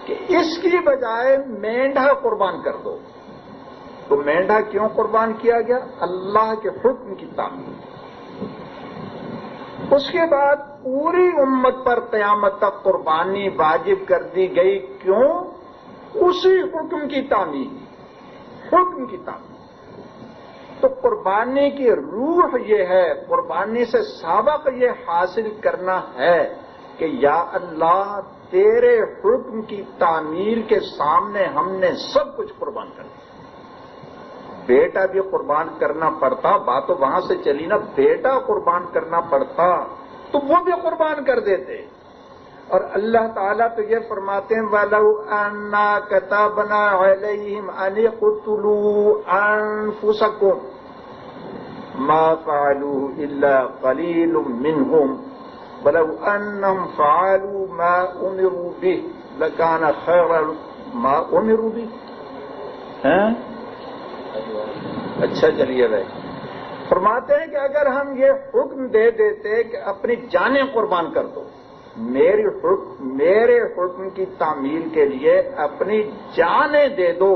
کہ اس کی بجائے مینڈھا قربان کر دو۔ تو مینڈھا کیوں قربان کیا گیا؟ اللہ کے حکم کی تعمیل۔ اس کے بعد پوری امت پر قیامت تک قربانی واجب کر دی گئی، کیوں؟ اسی حکم کی تعمیل، حکم کی تعمیل۔ تو قربانی کی روح یہ ہے، قربانی سے سبق یہ حاصل کرنا ہے کہ یا اللہ تیرے حکم کی تعمیل کے سامنے ہم نے سب کچھ قربان کر دیا۔ بیٹا بھی قربان کرنا پڑتا، بات تو وہاں سے چلی نا، بیٹا قربان کرنا پڑتا تو وہ بھی قربان کر دیتے۔ اور اللہ تعالیٰ تو یہ فرماتے ہیں وَلَوْ أَنَّا كَتَبْنَا عَلَيْهِمْ أَنِ اقْتُلُوا أَنفُسَكُمْ مَا فَعَلُوهُ إِلَّا قَلِيلٌ مِّنْهُمْ وَلَوْ أَنَّهُمْ فَعَلُوا مَا أُمِرُوا بِهِ لَكَانَ خَيْرًا مَا أُمِرُوا بِهِ۔ اچھا چلیے بھائی، فرماتے ہیں کہ اگر ہم یہ حکم دے دیتے کہ اپنی جانیں قربان کر دو، میرے حکم کی تعمیل کے لیے اپنی جانیں دے دو،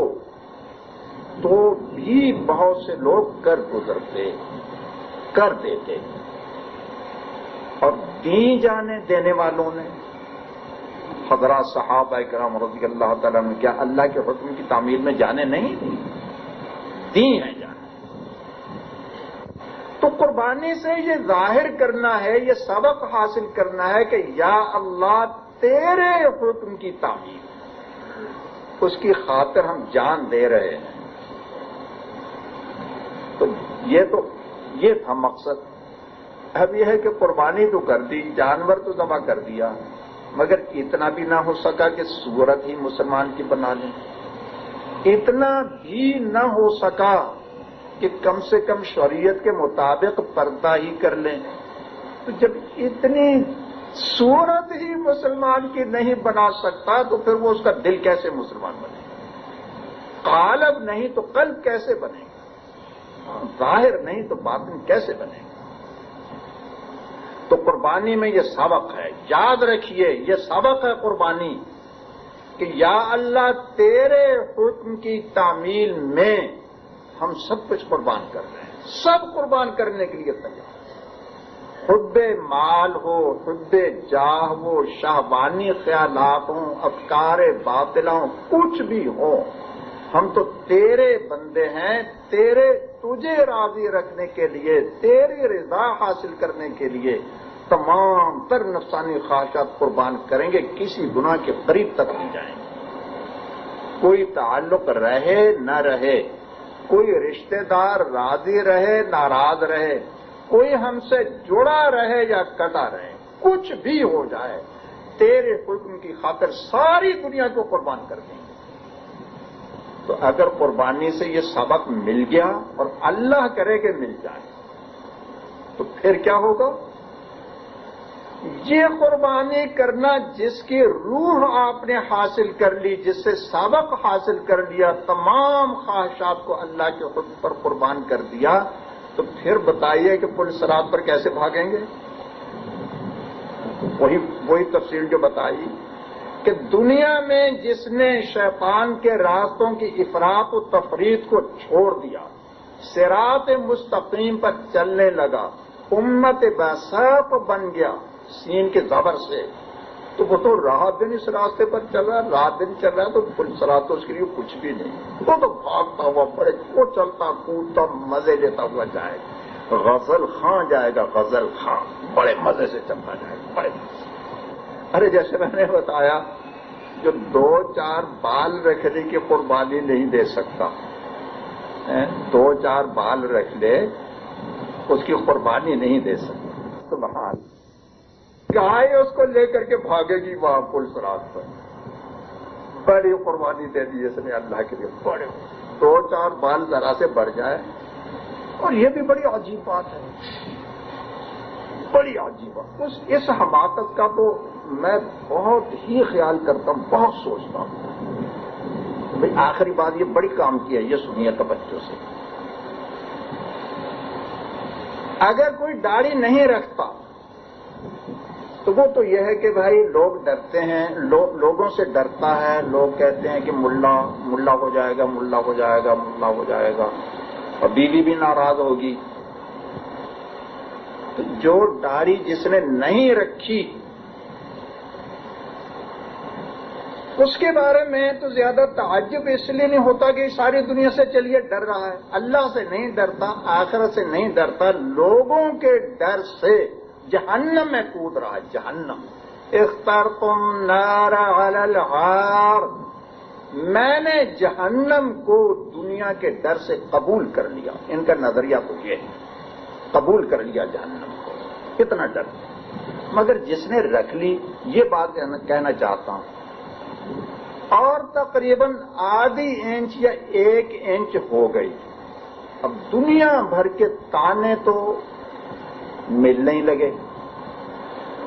تو بھی بہت سے لوگ کر گزرتے، کر دیتے، اور دین جانے دینے والوں نے حضرات صحابہ کرام رضی اللہ تعالیٰ نے کیا اللہ کے حکم کی تعمیل میں جانے نہیں دی، دی ہیں جانے۔ تو قربانی سے یہ ظاہر کرنا ہے، یہ سبق حاصل کرنا ہے کہ یا اللہ تیرے حکم کی تعمیل، اس کی خاطر ہم جان دے رہے ہیں۔ تو یہ تھا مقصد۔ اب یہ ہے کہ قربانی تو کر دی، جانور تو ذبح کر دیا، مگر اتنا بھی نہ ہو سکا کہ صورت ہی مسلمان کی بنا لیں، اتنا بھی نہ ہو سکا کہ کم سے کم شریعت کے مطابق پردہ ہی کر لیں۔ تو جب اتنی صورت ہی مسلمان کی نہیں بنا سکتا تو پھر وہ اس کا دل کیسے مسلمان بنے گا؟ قالب نہیں تو قلب کیسے بنے گا؟ ظاہر نہیں تو باطن کیسے بنے گا؟ تو قربانی میں یہ سبق ہے، یاد رکھیے یہ سبق ہے قربانی، کہ یا اللہ تیرے حکم کی تعمیل میں ہم سب کچھ قربان کر رہے ہیں، سب قربان کرنے کے لیے تیار، حب مال ہو، حب جاہ ہو، شہوانی خیالات ہوں، افکار باطلہ ہوں، کچھ بھی ہو، ہم تو تیرے بندے ہیں، تجھے راضی رکھنے کے لیے، تیری رضا حاصل کرنے کے لیے تمام تر نفسانی خواہشات قربان کریں گے، کسی گناہ کے قریب تک نہیں جائیں گے۔ کوئی تعلق رہے نہ رہے، کوئی رشتہ دار راضی رہے ناراض رہے، کوئی ہم سے جڑا رہے یا کٹا رہے، کچھ بھی ہو جائے، تیرے حکم کی خاطر ساری دنیا کو قربان کر دیں گے۔ تو اگر قربانی سے یہ سبق مل گیا، اور اللہ کرے کہ مل جائے، تو پھر کیا ہوگا؟ یہ قربانی کرنا جس کی روح آپ نے حاصل کر لی، جس سے سبق حاصل کر لیا، تمام خواہشات کو اللہ کے حکم پر قربان کر دیا، تو پھر بتائیے کہ پل صراط پر کیسے بھاگیں گے؟ وہی تفصیل جو بتائی کہ دنیا میں جس نے شیطان کے راستوں کی افراط و تفریط کو چھوڑ دیا، صراط مستقیم پر چلنے لگا، امت بساط بن گیا سین کے زبر سے، تو وہ تو رات دن اس راستے پر چل رہا ہے، رات دن چل رہا ہے، تو پل صراط تو اس کے لیے کچھ بھی نہیں، وہ تو بھاگتا ہوا بڑے وہ چلتا کودتا مزے لیتا ہوا جائے گا، غزل خاں جائے گا، غزل خاں بڑے مزے سے چلتا جائے گا، بڑے مزے سے۔ ارے جیسے میں نے بتایا، جو 2-4 بال رکھنے کی قربانی نہیں دے سکتا، 2-4 بال رکھ لے اس کی قربانی نہیں دے سکتا، سبحان، گائے اس کو لے کر کے بھاگے گی وہاں پل صراط پر، بڑی قربانی دے دی اس نے اللہ کے لیے، بڑے 2-4 بال ذرا سے بڑھ جائے، اور یہ بھی بڑی عجیب بات ہے، بڑی عجیب بات، اس حماقت کا تو میں بہت ہی خیال کرتا ہوں، بہت سوچتا ہوں۔ بھئی آخری بات یہ بڑی کام کی ہے، یہ سنیے توجہ سے، اگر کوئی داڑھی نہیں رکھتا تو وہ تو یہ ہے کہ بھائی لوگ ڈرتے ہیں، لوگوں سے ڈرتا ہے، لوگ کہتے ہیں کہ ملا ہو جائے گا، ملا ہو جائے گا، ملا ہو جائے گا، اور بیوی بھی ناراض ہوگی۔ تو جو داڑھی جس نے نہیں رکھی اس کے بارے میں تو زیادہ تعجب اس لیے نہیں ہوتا کہ ساری دنیا سے چلیے ڈر رہا ہے، اللہ سے نہیں ڈرتا، آخرت سے نہیں ڈرتا، لوگوں کے ڈر سے جہنم میں کود رہا ہے، جہنم۔ اخترتم نار علی الغار، میں نے جہنم کو دنیا کے ڈر سے قبول کر لیا، ان کا نظریہ تو یہ ہے، قبول کر لیا جہنم کو، کتنا ڈر۔ مگر جس نے رکھ لی، یہ بات کہنا چاہتا ہوں، اور تقریباً آدھی انچ یا 1 انچ ہو گئی، اب دنیا بھر کے تانے تو ملنے ہی لگے۔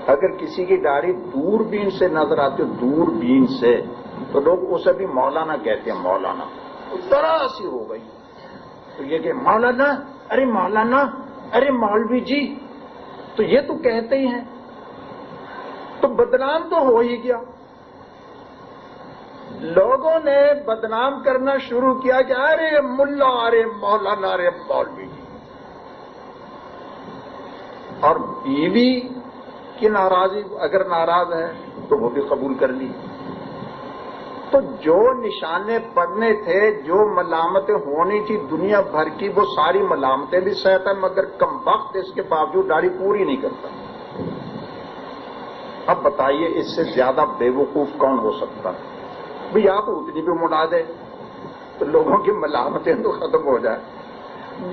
اگر کسی کی داڑھی دوربین سے نظر آتی، دوربین سے، تو لوگ اسے بھی مولانا کہتے ہیں، مولانا، ذرا سی ہو گئی تو یہ کہ مولانا، ارے مولانا، ارے مولوی جی، تو یہ تو کہتے ہی ہیں۔ تو بدنام تو ہو ہی گیا. لوگوں نے بدنام کرنا شروع کیا کہ ارے ملا، ارے مولانا، ارے مولوی. اور بیوی کی ناراضی اگر ناراض ہے تو وہ بھی قبول کر لی. تو جو نشانے پڑنے تھے، جو ملامتیں ہونی تھی دنیا بھر کی، وہ ساری ملامتیں بھی سہتا ہے، مگر کم وقت اس کے باوجود داڑھی پوری نہیں کرتا. اب بتائیے اس سے زیادہ بے وقوف کون ہو سکتا ہے؟ بھئی آپ اتنی بھی مڑا دے تو لوگوں کی ملامتیں تو ختم ہو جائے.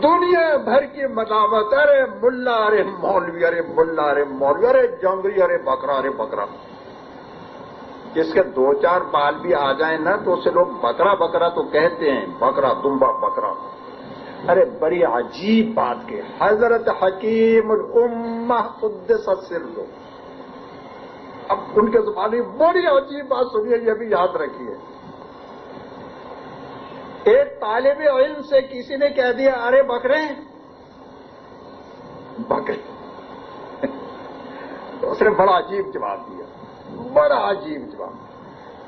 دنیا بھر کی ملامت، ارے ملا، ارے مولوی، ارے ملا، ارے مولوی، ارے جنگری، ارے بکرا، ارے بکرا. جس کے 2-4 بال بھی آ جائیں نا تو اسے لوگ بکرا بکرا تو کہتے ہیں، بکرا دمبا بکرا. ارے بڑی عجیب بات کہ حضرت حکیم الامہ قدس سرہ، اب ان کے زبان میں بڑی عجیب بات سنیے، یہ بھی یاد رکھیے. ایک طالب علم سے کسی نے کہہ دیا ارے بکرے بکرے، تو اس نے بڑا عجیب جواب دیا، بڑا عجیب جواب.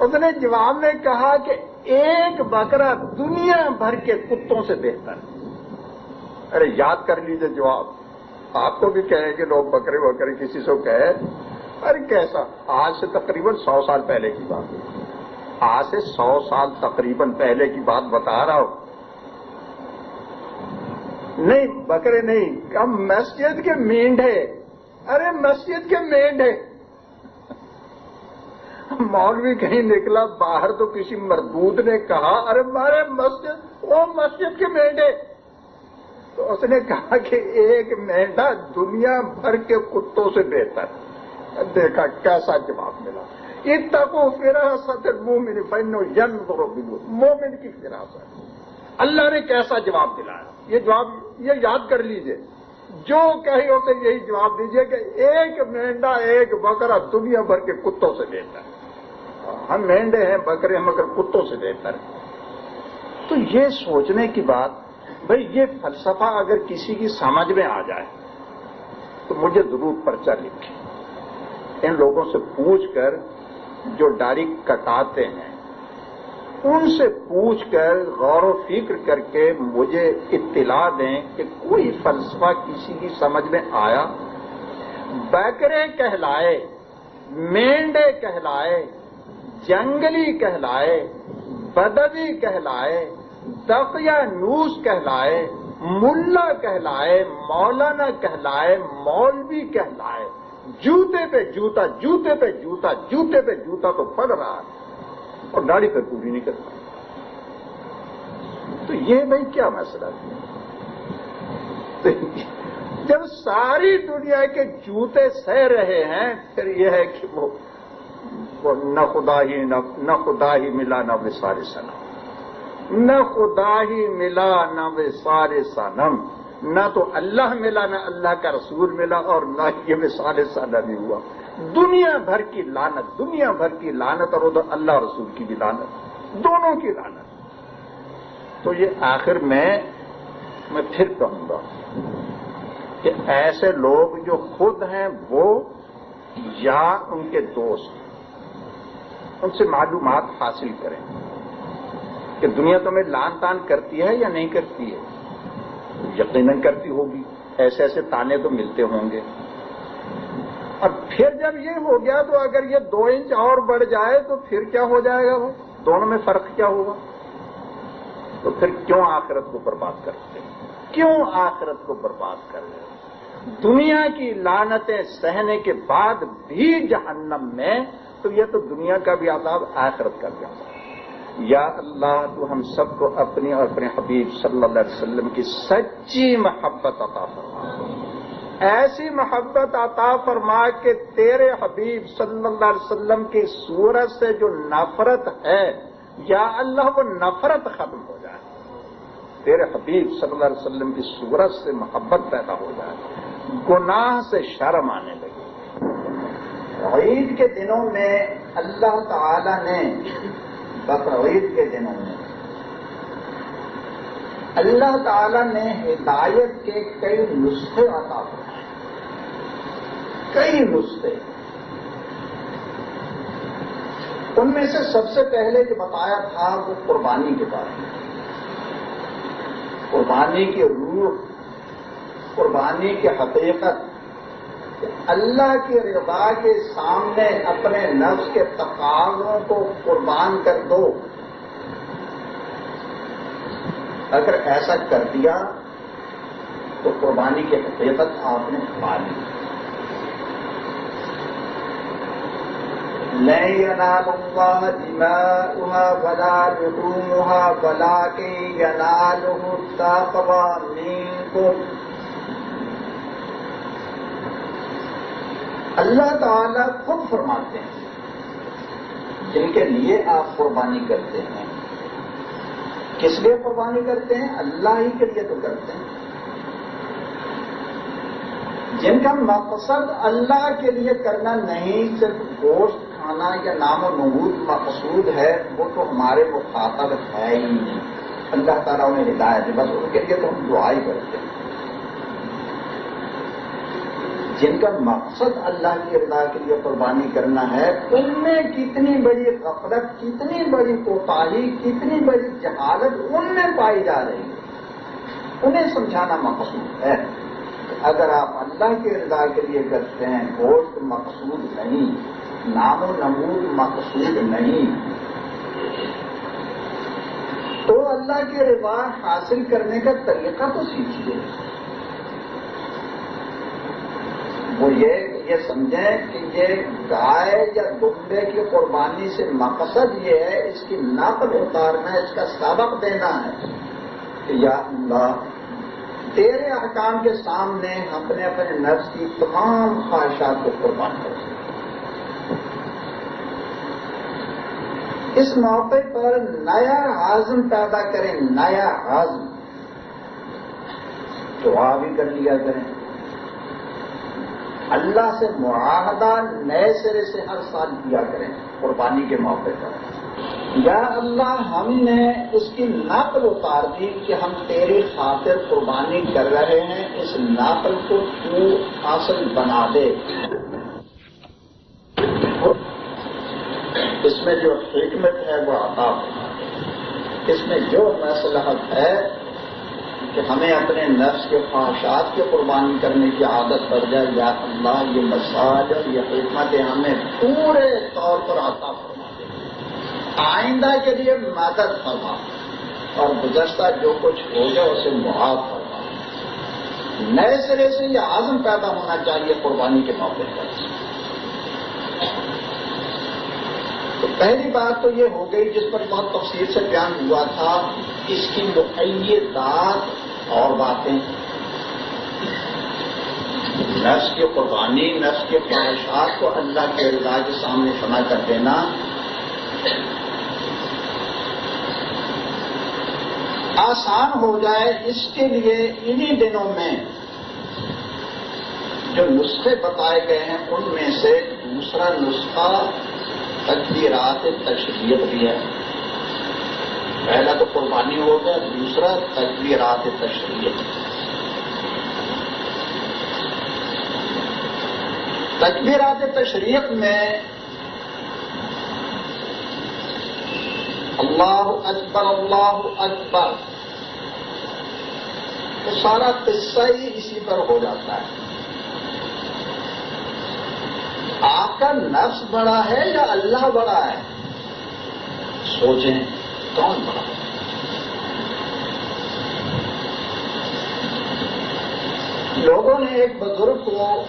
اس نے جواب میں کہا کہ ایک بکرا دنیا بھر کے کتوں سے بہتر ہے. ارے یاد کر لیجئے جواب. آپ کو بھی کہیں کہ لوگ بکرے بکرے کسی سے کہے، ارے کیسا؟ آج سے تقریباً 100 سال پہلے کی بات ہے. آج سے 100 سال تقریباً پہلے کی بات بتا رہا ہوں. نہیں بکرے نہیں، ہم مسجد کے مینڈھے. ارے مسجد کے مینڈھے. مولوی کہیں نکلا باہر تو کسی مردود نے کہا ارے مارے مسجد، وہ مسجد کے مینڈھے. تو اس نے کہا کہ ایک مینڈھا دنیا بھر کے کتوں سے بہتر. دیکھا کیسا جواب ملا. اتقوا فراست المؤمن فانه ينظر بالوجوه. مومن کی فراست. اللہ نے کیسا جواب دلایا. یہ جواب یہ یاد کر لیجئے، جو کہیں اسے یہی جواب دیجئے کہ ایک مینڈا ایک بکرا دنیا بھر کے کتوں سے بہتر ہے. ہم مینڈے ہیں بکرے ہیں مگر کتوں سے بہتر ہے. تو یہ سوچنے کی بات، بھئی یہ فلسفہ اگر کسی کی سمجھ میں آ جائے تو مجھے ضرور پرچہ لکھیں. ان لوگوں سے پوچھ کر جو داڑھی کٹاتے ہیں ان سے پوچھ کر غور و فکر کر کے مجھے اطلاع دیں کہ کوئی فلسفہ کسی کی سمجھ میں آیا. بکرے کہلائے، مینڈے کہلائے، جنگلی کہلائے، بدوی کہلائے، دقیانوس کہلائے، ملا کہلائے، مولانا کہلائے، مولوی کہلائے، جوتے پہ جوتا، جوتے پہ جوتا، جوتے پہ جوتا تو پڑ رہا ہے اور داڑھی پہ پوری نہیں کرتا. تو یہ بھائی کیا مسئلہ ہے؟ جب ساری دنیا کے جوتے سہ رہے ہیں پھر یہ ہے کہ وہ نہ خدا ہی ملا نہ وصال صنم، نہ خدا ہی ملا نہ وصال صنم. نہ تو اللہ ملا نہ اللہ کا رسول ملا اور نہ یہ وصال صنم ہی ہوا. دنیا بھر کی لعنت، دنیا بھر کی لعنت، اور ادھر اللہ رسول کی بھی لعنت، دونوں کی لعنت. تو یہ آخر میں پھر کہوں گا کہ ایسے لوگ جو خود ہیں وہ یا ان کے دوست ان سے معلومات حاصل کریں کہ دنیا تمہیں لان تان کرتی ہے یا نہیں کرتی ہے. یقیناً کرتی ہوگی، ایسے ایسے تانے تو ملتے ہوں گے. اور پھر جب یہ ہو گیا تو اگر یہ 2 انچ اور بڑھ جائے تو پھر کیا ہو جائے گا؟ وہ دونوں میں فرق کیا ہوگا؟ تو پھر کیوں آخرت کو برباد کرتے ہیں؟ کیوں آخرت کو برباد کر رہے ہیں؟ دنیا کی لعنتیں سہنے کے بعد بھی جہنم میں، تو یہ تو دنیا کا بھی عذاب، آخرت کا بھی عذاب. یا اللہ تو ہم سب کو اپنی اور اپنے حبیب صلی اللہ علیہ وسلم کی سچی محبت عطا فرما. ایسی محبت عطا فرما کہ تیرے حبیب صلی اللہ علیہ وسلم کی صورت سے جو نفرت ہے یا اللہ وہ نفرت ختم ہو جائے. تیرے حبیب صلی اللہ علیہ وسلم کی صورت سے محبت پیدا ہو جائے، گناہ سے شرم آنے لگے. عید کے دنوں میں اللہ تعالی نے، بقرعید کے دنوں میں اللہ تعالی نے ہدایت کے کئی نسخے عطا فرمائے. کئی نسخے. ان میں سے سب سے پہلے جو بتایا تھا وہ قربانی کے بارے میں، قربانی کی روح، قربانی کی حقیقت، اللہ کی رضا کے سامنے اپنے نفس کے تقاضوں کو قربان کر دو. اگر ایسا کر دیا تو قربانی کی حقیقت آپ نے پا لی. لَن يَنَالَ اللَّهَ دِمَاؤُهَا وَلَا لُحُومُهَا وَلَٰكِن يَنَالُهُ التَّقْوَىٰ مِنكُمْ. اللہ تعالیٰ خود فرماتے ہیں جن کے لیے آپ قربانی کرتے ہیں. کس لیے قربانی کرتے ہیں؟ اللہ ہی کے لیے تو کرتے ہیں. جن کا مقصد اللہ کے لیے کرنا نہیں، صرف گوشت کھانا یا نام و نمود مقصود ہے، وہ تو ہمارے مخاطب ہے ہی نہیں. اللہ تعالیٰ انہیں ہدایت ہے، بس ان کے لیے تو ہم دعا ہی کرتے ہیں. جن کا مقصد اللہ کی رضا کے لیے قربانی کرنا ہے، ان میں کتنی بڑی غفلت، کتنی بڑی کوتاہی، کتنی بڑی جہالت ان میں پائی جا رہی ہے. انہیں سمجھانا مقصود ہے. اگر آپ اللہ کی رضا کے لیے کرتے ہیں، گوشت مقصود نہیں، نام و نمود مقصود نہیں، تو اللہ کی رضا حاصل کرنے کا طریقہ تو سیکھیے. وہ یہ سمجھیں کہ یہ گائے یا دمبے کی قربانی سے مقصد یہ ہے اس کی نقل اتارنا، اس کا سبق دینا ہے کہ یا اللہ تیرے احکام کے سامنے ہم نے اپنے نفس کی تمام خواہشات کو قربان کر دیا. اس موقع پر نیا عزم پیدا کریں، نیا عزم. دعا بھی کر لیا کریں. اللہ سے معاہدہ نئے سرے سے ہر سال کیا کریں قربانی کے موقع پر. یا اللہ ہم نے اس کی نقل اتار دی کہ ہم تیری خاطر قربانی کر رہے ہیں، اس نقل کو تو حاصل بنا دے. اس میں جو حکمت ہے وہ عطا فرما دے. اس میں جو مصلحت ہے کہ ہمیں اپنے نفس کے خواہشات کی قربانی کرنے کی عادت پڑ جائے، یا اللہ یہ مساجد، یہ حکمتیں ہمیں پورے طور پر عطا فرما دے. آئندہ کے لیے مدد فرما اور گزشتہ جو کچھ ہو گیا اسے معاف فرما. نئے سرے سے یہ عزم پیدا ہونا چاہیے قربانی کے موقع پر. تو پہلی بات تو یہ ہو گئی جس پر بہت تفصیل سے بیان ہوا تھا، اس کی مقیدات اور باتیں. نفس کی قربانی، نفس کے خواہشات کو اللہ کے رضا کے سامنے فنا کر دینا. آسان ہو جائے اس کے لیے انہی دنوں میں جو نسخے بتائے گئے ہیں ان میں سے دوسرا نسخہ تکبیرات تشریق بھی ہے. پہلا تو قربانی ہو گیا، دوسرا تکبیرات تشریق. تکبیرات تشریق میں اللہ اکبر اللہ اکبر، تو سارا قصہ ہی اسی پر ہو جاتا ہے. آپ کا نفس بڑا ہے یا اللہ بڑا ہے؟ سوچیں کون بڑا ہے؟ لوگوں نے ایک بزرگ کو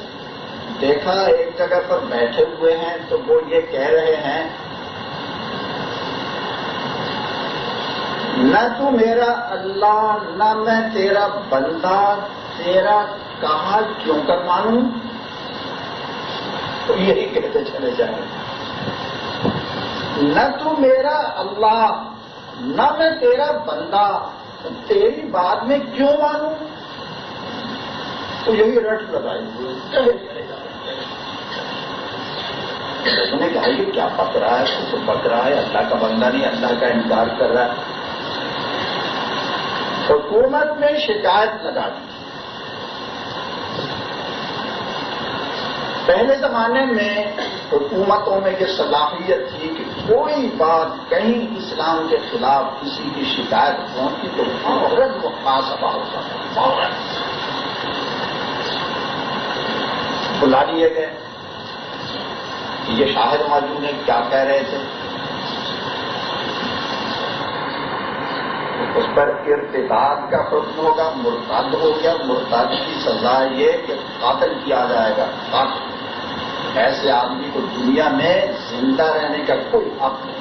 دیکھا ایک جگہ پر بیٹھے ہوئے ہیں تو وہ یہ کہہ رہے ہیں نہ تو میرا اللہ نہ میں تیرا بندہ، تیرا کہا کیوں کر مانوں. تو یہی کہتے چلے جائیں نہ تو میرا اللہ نہ میں تیرا بندہ، تیری بات میں کیوں مانوں. تو یہی رٹ لگائی ہوئے چلے جائیں. انہوں نے کہا کہ کیا پک رہا ہے، کچھ پک رہا ہے، اللہ کا بندہ نہیں، اللہ کا انکار کر رہا ہے. حکومت میں شکایت لگا دی. پہلے زمانے میں حکومتوں میں یہ صلاحیت تھی کہ کوئی بات کہیں اسلام کے خلاف کسی کی شکایت پہنچی تو فوراً وہ محاسبہ ہوتا ہے، فوراً بلا لیے گئے کہ یہ شاہد موجود ہیں، کیا کہہ رہے تھے؟ اس پر ارتداد کا حکم ہوگا، مرتد ہو گیا، مرتد کی سزا یہ کہ قتل کیا جائے گا، قتل۔ ایسے آدمی کو دنیا میں زندہ رہنے کا کوئی حق نہیں۔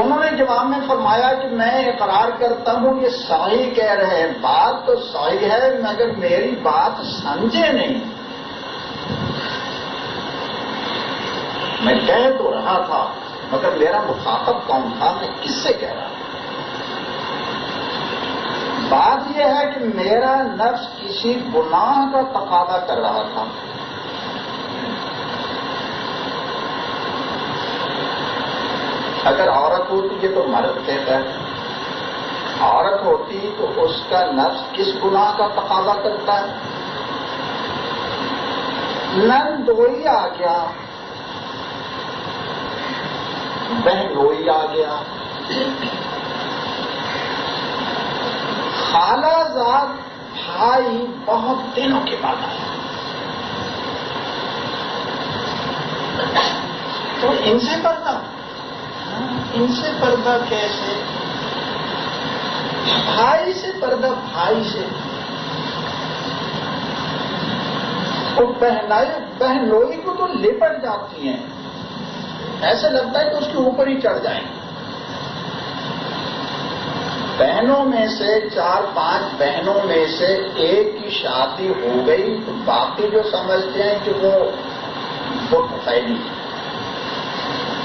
انہوں نے جواب میں فرمایا کہ میں اقرار کرتا ہوں یہ صحیح کہہ رہے ہیں، بات تو صحیح ہے مگر میری بات سمجھے نہیں۔ میں کہہ تو رہا تھا مگر میرا مخاطب کون تھا، میں کس سے کہہ رہا تھا؟ بات یہ ہے کہ میرا نفس کسی گناہ کا تقاضا کر رہا تھا۔ اگر عورت ہوتی ہے تو مرد کہتا ہے، عورت ہوتی تو اس کا نفس کس گناہ کا تقاضا کرتا ہے؟ نندوئی آ گیا، بہنوئی آ گیا، خالہ زاد بھائی بہت دنوں کے بعد آیا، تو ان سے پردہ، ان سے پردہ کیسے؟ بھائی سے پردہ، بھائی سے۔ اور بہنوئی کو تو لپٹ جاتی ہیں، ایسے لگتا ہے کہ اس کے اوپر ہی چڑھ جائیں۔ بہنوں میں سے 4-5 بہنوں میں سے ایک کی شادی ہو گئی تو باقی جو سمجھتے ہیں کہ وہ پھیلی،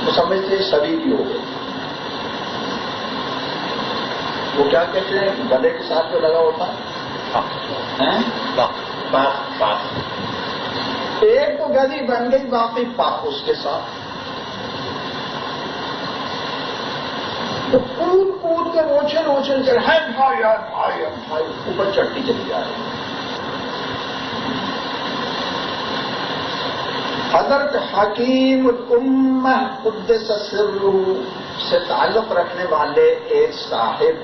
وہ سمجھتے ہیں سبھی کی ہو گئی۔ وہ کیا کہتے ہیں گلے کے ساتھ جو لگا ہوتا ہے ایک تو گلی بن گئی، باقی پاک اس کے ساتھ۔ تو کود کود کر اوچھل کر ہے بھائی بھائی بھائی اوپر چڑھتی چلی جا رہی۔ حضرت حکیم الامہ قدس سرہ سے تعلق رکھنے والے ایک صاحب،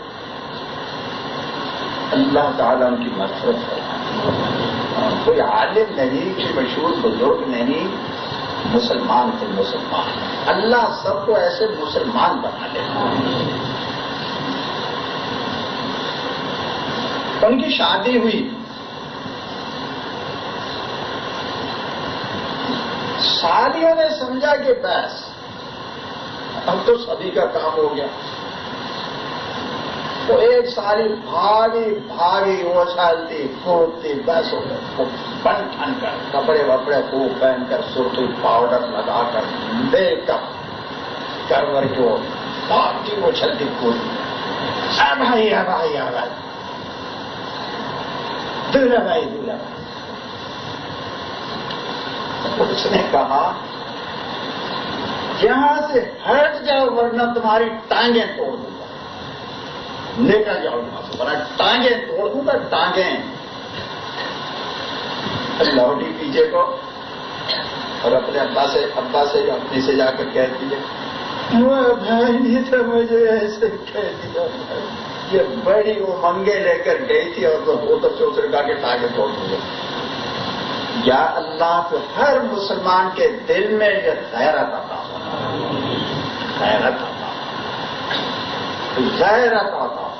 اللہ تعالیٰ ان کی مغفرت فرمائے، کوئی عالم نہیں، کوئی مشہور بزرگ نہیں، مسلمان تھے، مسلمان۔ اللہ سب کو ایسے مسلمان بنا لے۔ ان کی شادی ہوئی، سالیوں نے سمجھا کہ بس اب تو سبھی کا کام ہو گیا، تو ایک سالی بھاگی وہ چلتی کودتی، بس ہو گیا بن ٹھن کر، کپڑے وپڑے خوب پہن کر، سرخی پاؤڈر لگا کر، میک اپ کر کے وہ بھاگتی وہ چلتی کودتی، اے بھائی اے بھائی اے بھائی، دولہا بھائی دولہا بھائی۔ اس نے کہا یہاں سے ہٹ جاؤ ورنہ تمہاری ٹانگیں توڑ دوں گا، نکل جاؤ یہاں سے ورنہ ٹانگیں توڑ دوں گا، ٹانگیں۔ لوٹی پیچھے کو اور اپنے ابا سے اپنی سے جا کر کہتی ہے وہ بھائی نہیں تھا مجھے ایسے کہہ دیا، یہ بڑی وہ منگے لے کر گئی تھی اور ادھر سے ادھر کا کے ٹانگیں توڑ دیے۔ یا اللہ کو ہر مسلمان کے دل میں یہ غیرت عطا ہو، غیرت عطا ہو، غیرت عطا ہو۔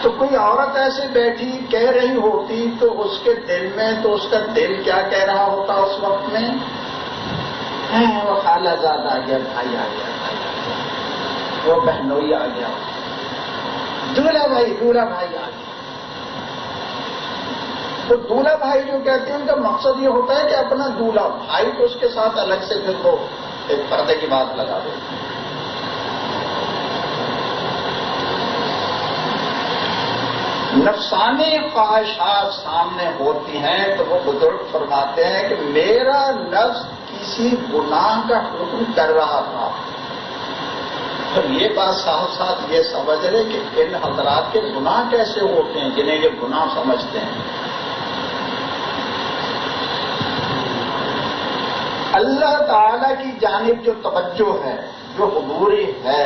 تو کوئی عورت ایسے بیٹھی کہہ رہی ہوتی تو اس کے دل میں، تو اس کا دل کیا کہہ رہا ہوتا اس وقت میں؟ وہ خالہ زاد آ گیا، بھائی آ گیا، وہ بہنوئی آ گیا، دولہا بھائی آ گیا۔ تو دولہا بھائی جو کہتے ہیں ان کا مقصد یہ ہوتا ہے کہ اپنا دولہا بھائی کو اس کے ساتھ الگ سے پھر وہ ایک پردے کی بات لگا دے۔ نفسانی خواہشات سامنے ہوتی ہیں تو وہ بزرگ فرماتے ہیں کہ میرا نفس کسی گناہ کا حکم کر رہا تھا، اور یہ بات ساتھ ساتھ یہ سمجھ رہے کہ ان حضرات کے گناہ کیسے ہوتے ہیں جنہیں یہ گناہ سمجھتے ہیں. اللہ تعالی کی جانب جو توجہ ہے، جو حضوری ہے،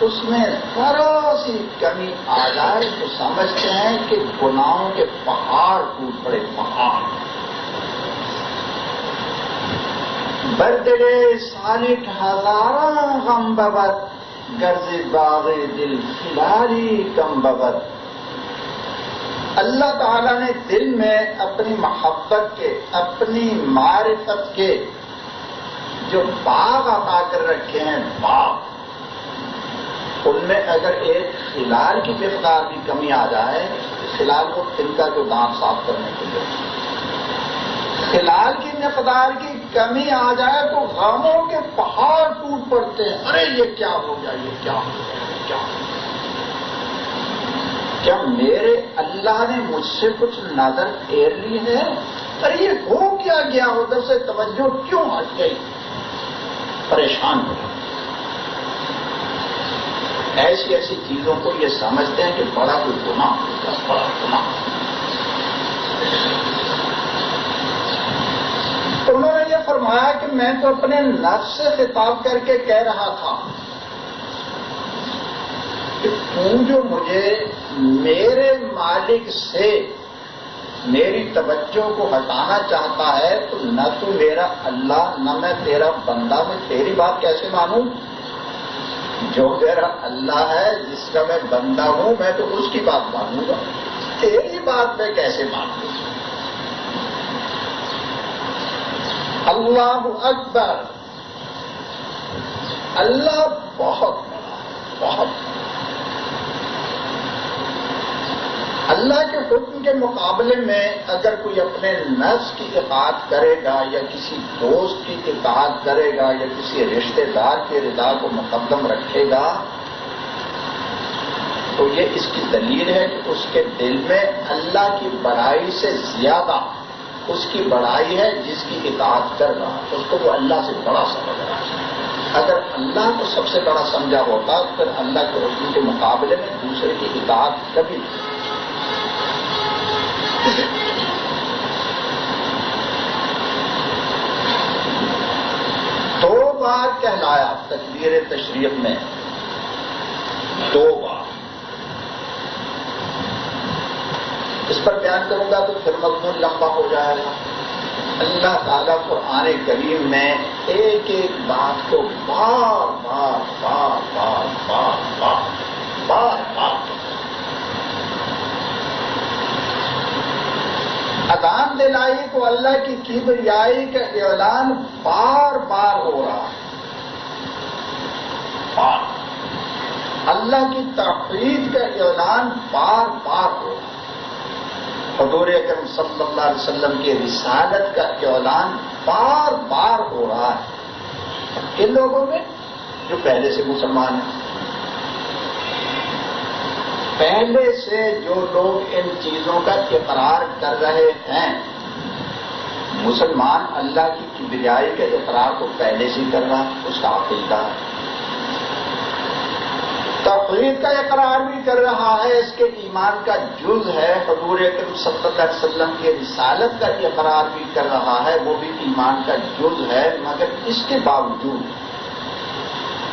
اس میں ذرا سی کمی آ جائے تو سمجھتے ہیں کہ گناہوں کے پہاڑ ٹوٹ پڑے، پہاڑ. بردرے سالک ہزاراں غم ببد، گرز باغ دل خلالی کم ببد. اللہ تعالیٰ نے دل میں اپنی محبت کے، اپنی معرفت کے جو باغ عطا کر رکھے ہیں، باغ، ان میں اگر ایک خلال کی مقدار بھی کمی آ جائے، خلال کو دل کا جو دانت صاف کرنے کے لیے، خلال کی مقدار کی کمی آ جائے تو غموں کے پہاڑ ٹوٹ پڑتے ہیں. ارے یہ کیا ہو گیا، یہ کیا ہو گیا، کیا ہو گیا؟ کیا میرے اللہ نے مجھ سے کچھ نظر پھیر لی ہے؟ ارے یہ ہو کیا گیا، ادھر سے توجہ کیوں ہٹ گئی؟ پریشان ہو گئے. ایسی ایسی چیزوں کو یہ سمجھتے ہیں کہ بڑا کوئی گناہ ہوگا، بڑا گناہ. تو انہوں نے یہ فرمایا کہ میں تو اپنے نفس سے خطاب کر کے کہہ رہا تھا کہ تو جو مجھے میرے مالک سے میری توجہ کو ہٹانا چاہتا ہے تو نہ تو میرا اللہ، نہ میں تیرا بندہ، میں تیری بات کیسے مانوں؟ جو میرا اللہ ہے، جس کا میں بندہ ہوں، میں تو اس کی بات مانوں گا، تیری بات میں کیسے مانوں؟ اللہ اکبر، اللہ بہت بڑا، بہت بڑا. اللہ کے حکم کے مقابلے میں اگر کوئی اپنے نفس کی اطاعت کرے گا یا کسی دوست کی اطاعت کرے گا یا کسی رشتہ دار کی رضا کو مقدم رکھے گا تو یہ اس کی دلیل ہے کہ اس کے دل میں اللہ کی بڑائی سے زیادہ اس کی بڑائی ہے جس کی اطاعت کر رہا، اس کو وہ اللہ سے بڑا سمجھ رہا ہے. اگر اللہ کو سب سے بڑا سمجھا ہوتا تو پھر اللہ کے حکم کے مقابلے میں دوسرے کی اطاعت کبھی نہیں. دو بار کہلایا تکبیر تشریف میں، دو بار. اس پر بیان کروں گا تو پھر مضمون لمبا ہو جائے گا. اللہ تعالیٰ قرآن کریم میں ایک ایک بات کو بار بار بار بار بار بار بار بار اذان دلائی تو اللہ کی کبریائی کا اعلان بار بار ہو رہا ہے. اللہ کی توحید کا اعلان بار بار ہو رہا ہے. حضور اکرم صلی اللہ علیہ وسلم کی رسالت کا اعلان بار بار ہو رہا ہے. کن لوگوں میں؟ جو پہلے سے مسلمان ہیں. پہلے سے جو لوگ ان چیزوں کا اقرار کر رہے ہیں، مسلمان اللہ کی کبریائی کے اقرار کو پہلے سے کر رہا، اس کا عقیدہ ہے. توحید کا اقرار بھی کر رہا ہے، اس کے ایمان کا جز ہے. حضور اکرم صلی اللہ علیہ وسلم کی رسالت کا اقرار بھی کر رہا ہے، وہ بھی ایمان کا جز ہے. مگر اس کے باوجود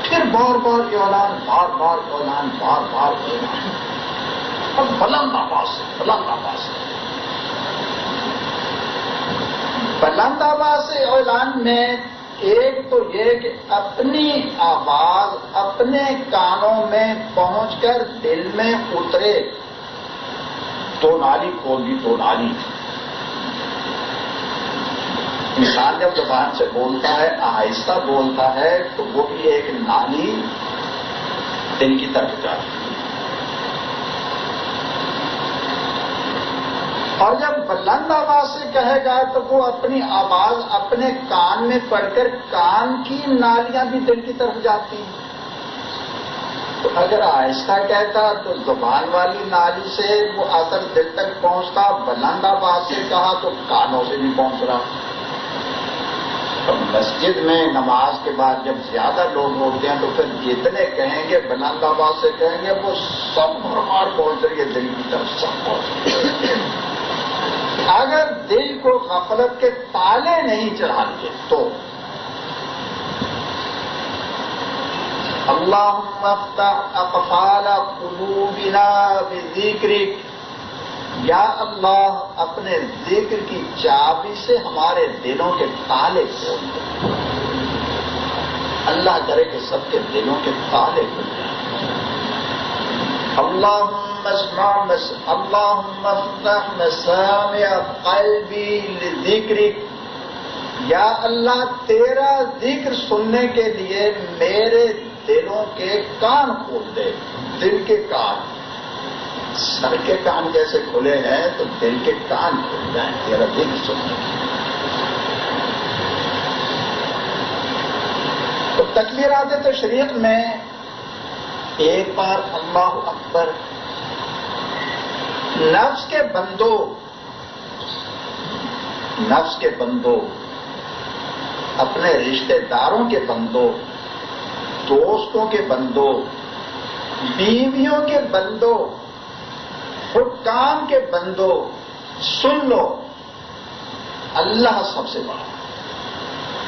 پھر بار بار اعلان، بار بار اعلان، بار بار اعلان، اور بلند آواز سے، بلند آواز سے، بلند آواز سے اعلان میں ایک تو یہ کہ اپنی آواز اپنے کانوں میں پہنچ کر دل میں اترے. تو نالی کھول دی، تو نالی. انسان جب زبان سے بولتا ہے، آہستہ بولتا ہے، تو وہ بھی ایک نالی دل کی طرف جاتی ہے. اور جب بلند آواز سے کہے گا تو وہ اپنی آواز اپنے کان میں پڑ کر کان کی نالیاں بھی دل کی طرف جاتی ہیں. تو اگر آہستہ کہتا تو زبان والی نالی سے وہ اثر دل تک پہنچتا، بلند آواز سے کہا تو کانوں سے بھی پہنچ رہا. مسجد میں نماز کے بعد جب زیادہ لوگ ہوتے ہیں تو پھر جتنے کہیں گے بلند آواز سے کہیں گے وہ سب بھرمار پہنچ رہی ہے دل کی طرف سب پہنچ رہی ہے۔ اگر دل کو غفلت کے تالے نہیں چڑھاتے تو اللہم افتح اقفال قلوبنا بذکرک، یا اللہ اپنے ذکر کی چابی سے ہمارے دلوں کے تالے کھول دے۔ اللہ کرے کہ سب کے دلوں کے تالے کھل جائیں۔ اللہم افتح مسامع قلبی لذکرک، یا اللہ تیرا ذکر سننے کے لیے میرے دلوں کے کان کھول دے۔ دل کے کان، سر کے کان جیسے کھلے ہیں تو دل کے کان کھل جائیں تیرا ذکر سننے کے لیے۔ تو تکبیرات تشریق میں ایک بار اللہ اکبر، نفس کے بندوں، اپنے رشتہ داروں کے بندوں، دوستوں کے بندوں، بیویوں کے بندوں، حکام کے بندوں، سن لو، اللہ سب سے بڑا،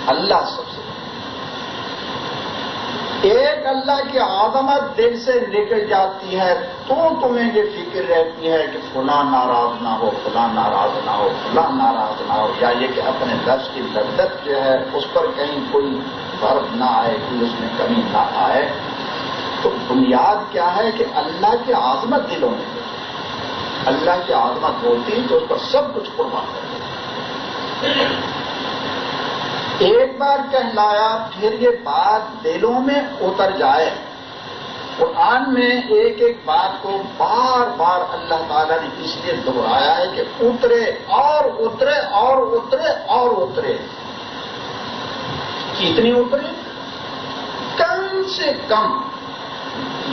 اللہ سب سے بڑا۔ ایک اللہ کی عظمت دل سے نکل جاتی ہے تو تمہیں یہ فکر رہتی ہے کہ فلاں ناراض نہ ہو، فلاں ناراض نہ ہو، فلاں ناراض نہ ہو، یا یہ کہ اپنے لفظ کی لذت جو ہے اس پر کہیں کوئی فرق نہ آئے، کوئی اس میں کمی نہ آئے۔ تو بنیاد کیا ہے کہ اللہ کی عظمت دلوں میں ہے۔ اللہ کی عظمت ہوتی تو اس پر سب کچھ قربان کر دیتے۔ ایک بار کہلایا پھر یہ بات دلوں میں اتر جائے۔ قرآن میں ایک ایک بات کو بار بار اللہ تعالیٰ نے اس لیے دہرایا ہے کہ اترے اور اترے اور اترے اور اترے۔ کتنی اترے؟ کم سے کم،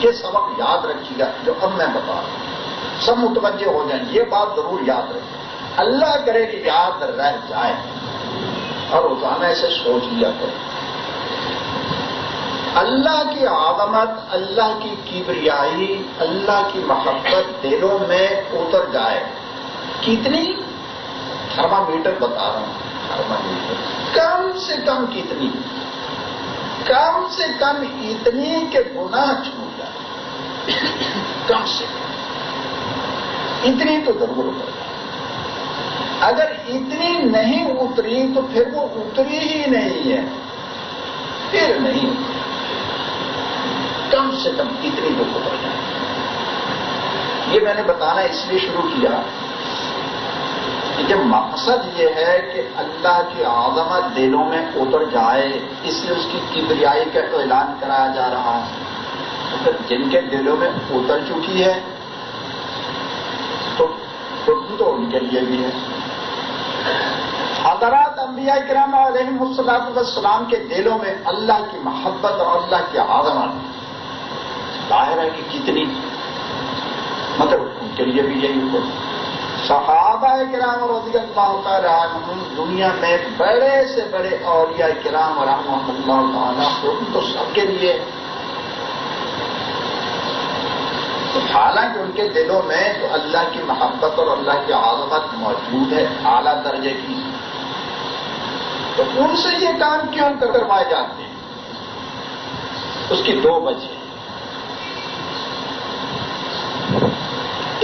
یہ سبق یاد رکھیے گا جو اب میں بتا رہا ہوں، سب متوجہ ہو جائیں، یہ بات ضرور یاد رکھیں، اللہ کرے کہ یاد رہ جائے اور روزانہ ایسے سوچ لیا کریں۔ اللہ کی عظمت، اللہ کی کبریائی، اللہ کی محبت دلوں میں اتر جائے۔ کتنی؟ تھرمامیٹر بتا رہا ہوں، تھرمامیٹر کم سے کم کتنی؟ کم سے کم اتنی کہ گناہ چھوٹ جائے، کم سے کم اتنی تو ضرور اتر جائے۔ اگر اتنی نہیں اتری تو پھر وہ اتری ہی نہیں ہے، پھر نہیں اتری، کم سے کم اتنی تو اتر جائے۔ یہ میں نے بتانا اس لیے شروع کیا کہ جب مقصد یہ ہے کہ اللہ کی عظمت دلوں میں اتر جائے، اس لیے اس کی کبریائی کا اعلان کرایا جا رہا ہے، تو جن کے دلوں میں اتر چکی ہے تو حکم تو ان کے لیے بھی ہے۔ حضرات انبیاء کرام علیہم الصلوۃ والسلام کے دلوں میں اللہ کی محبت اور اللہ کی عظمت ظاہر ہے کہ کتنی، مگر ان کے لیے بھی یہی حکم۔ صحابہ کرام رضی اللہ تعالی عنہم دنیا میں بڑے سے بڑے اولیاء کرام رحمۃ اللہ تعالی حکم تو سب کے لیے، حالانکہ ان کے دلوں میں تو اللہ کی محبت اور اللہ کی عظمت موجود ہے اعلیٰ درجے کی، تو ان سے یہ کام کیوں کروائے جاتے ہیں؟ اس کی دو وجہ۔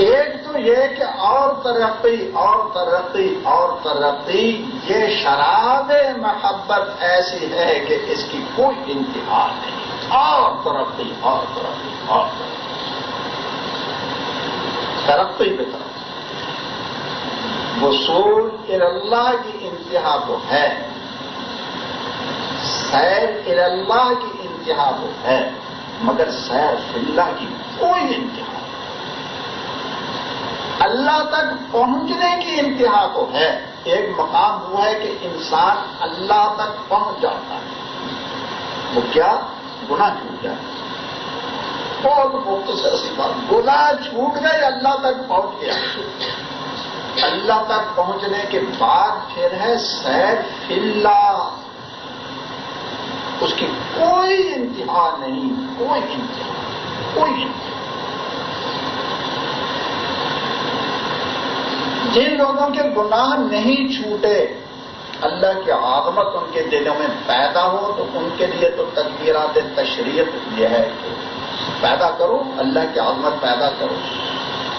ایک تو یہ کہ اور ترقی اور ترقی اور ترقی، یہ شراب محبت ایسی ہے کہ اس کی کوئی انتہا نہیں، اور ترقی اور ترقی اور ترقی، ترقی پہ ترقی۔ وصول اللہ کی انتہا تو ہے، سیر اللہ کی انتہا تو ہے، مگر سیر اللہ کی کوئی انتہا نہیں۔ اللہ تک پہنچنے کی انتہا تو ہے، ایک مقام وہ ہے کہ انسان اللہ تک پہنچ جاتا ہے، وہ کیا؟ گناہ چھوٹ جائے۔ بہت مختصر سی بات، گناہ چھوٹ گئے، اللہ تک پہنچ گیا۔ اللہ تک پہنچنے کے بعد پھر ہے سیر فی اللہ، کوئی انتہا نہیں، کوئی انتہا، کوئی انتہا۔ جن لوگوں کے گناہ نہیں چھوٹے، اللہ کی عظمت ان کے دلوں میں پیدا ہو، تو ان کے لیے تو تکبیرات تشریق یہ ہے کہ پیدا کرو، اللہ کی عظمت پیدا کرو،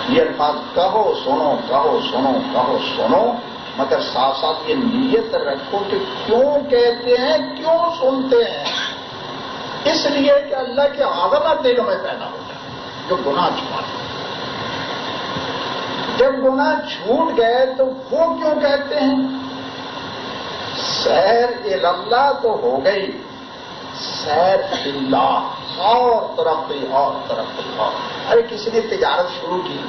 یہ الفاظ کہو سنو، کہو سنو، کہو سنو، مگر ساتھ ساتھ یہ نیت رکھو کہ کیوں کہتے ہیں، کیوں سنتے ہیں؟ اس لیے کہ اللہ کی عظمت دلوں میں پیدا ہو جائے جو گناہ چھوڑا۔ جب گناہ چھوٹ گئے تو وہ کیوں کہتے ہیں؟ سیر اللہ تو ہو گئی، سیر اللہ اور ترقی اور ترقی اور۔ ارے کسی نے تجارت شروع کی،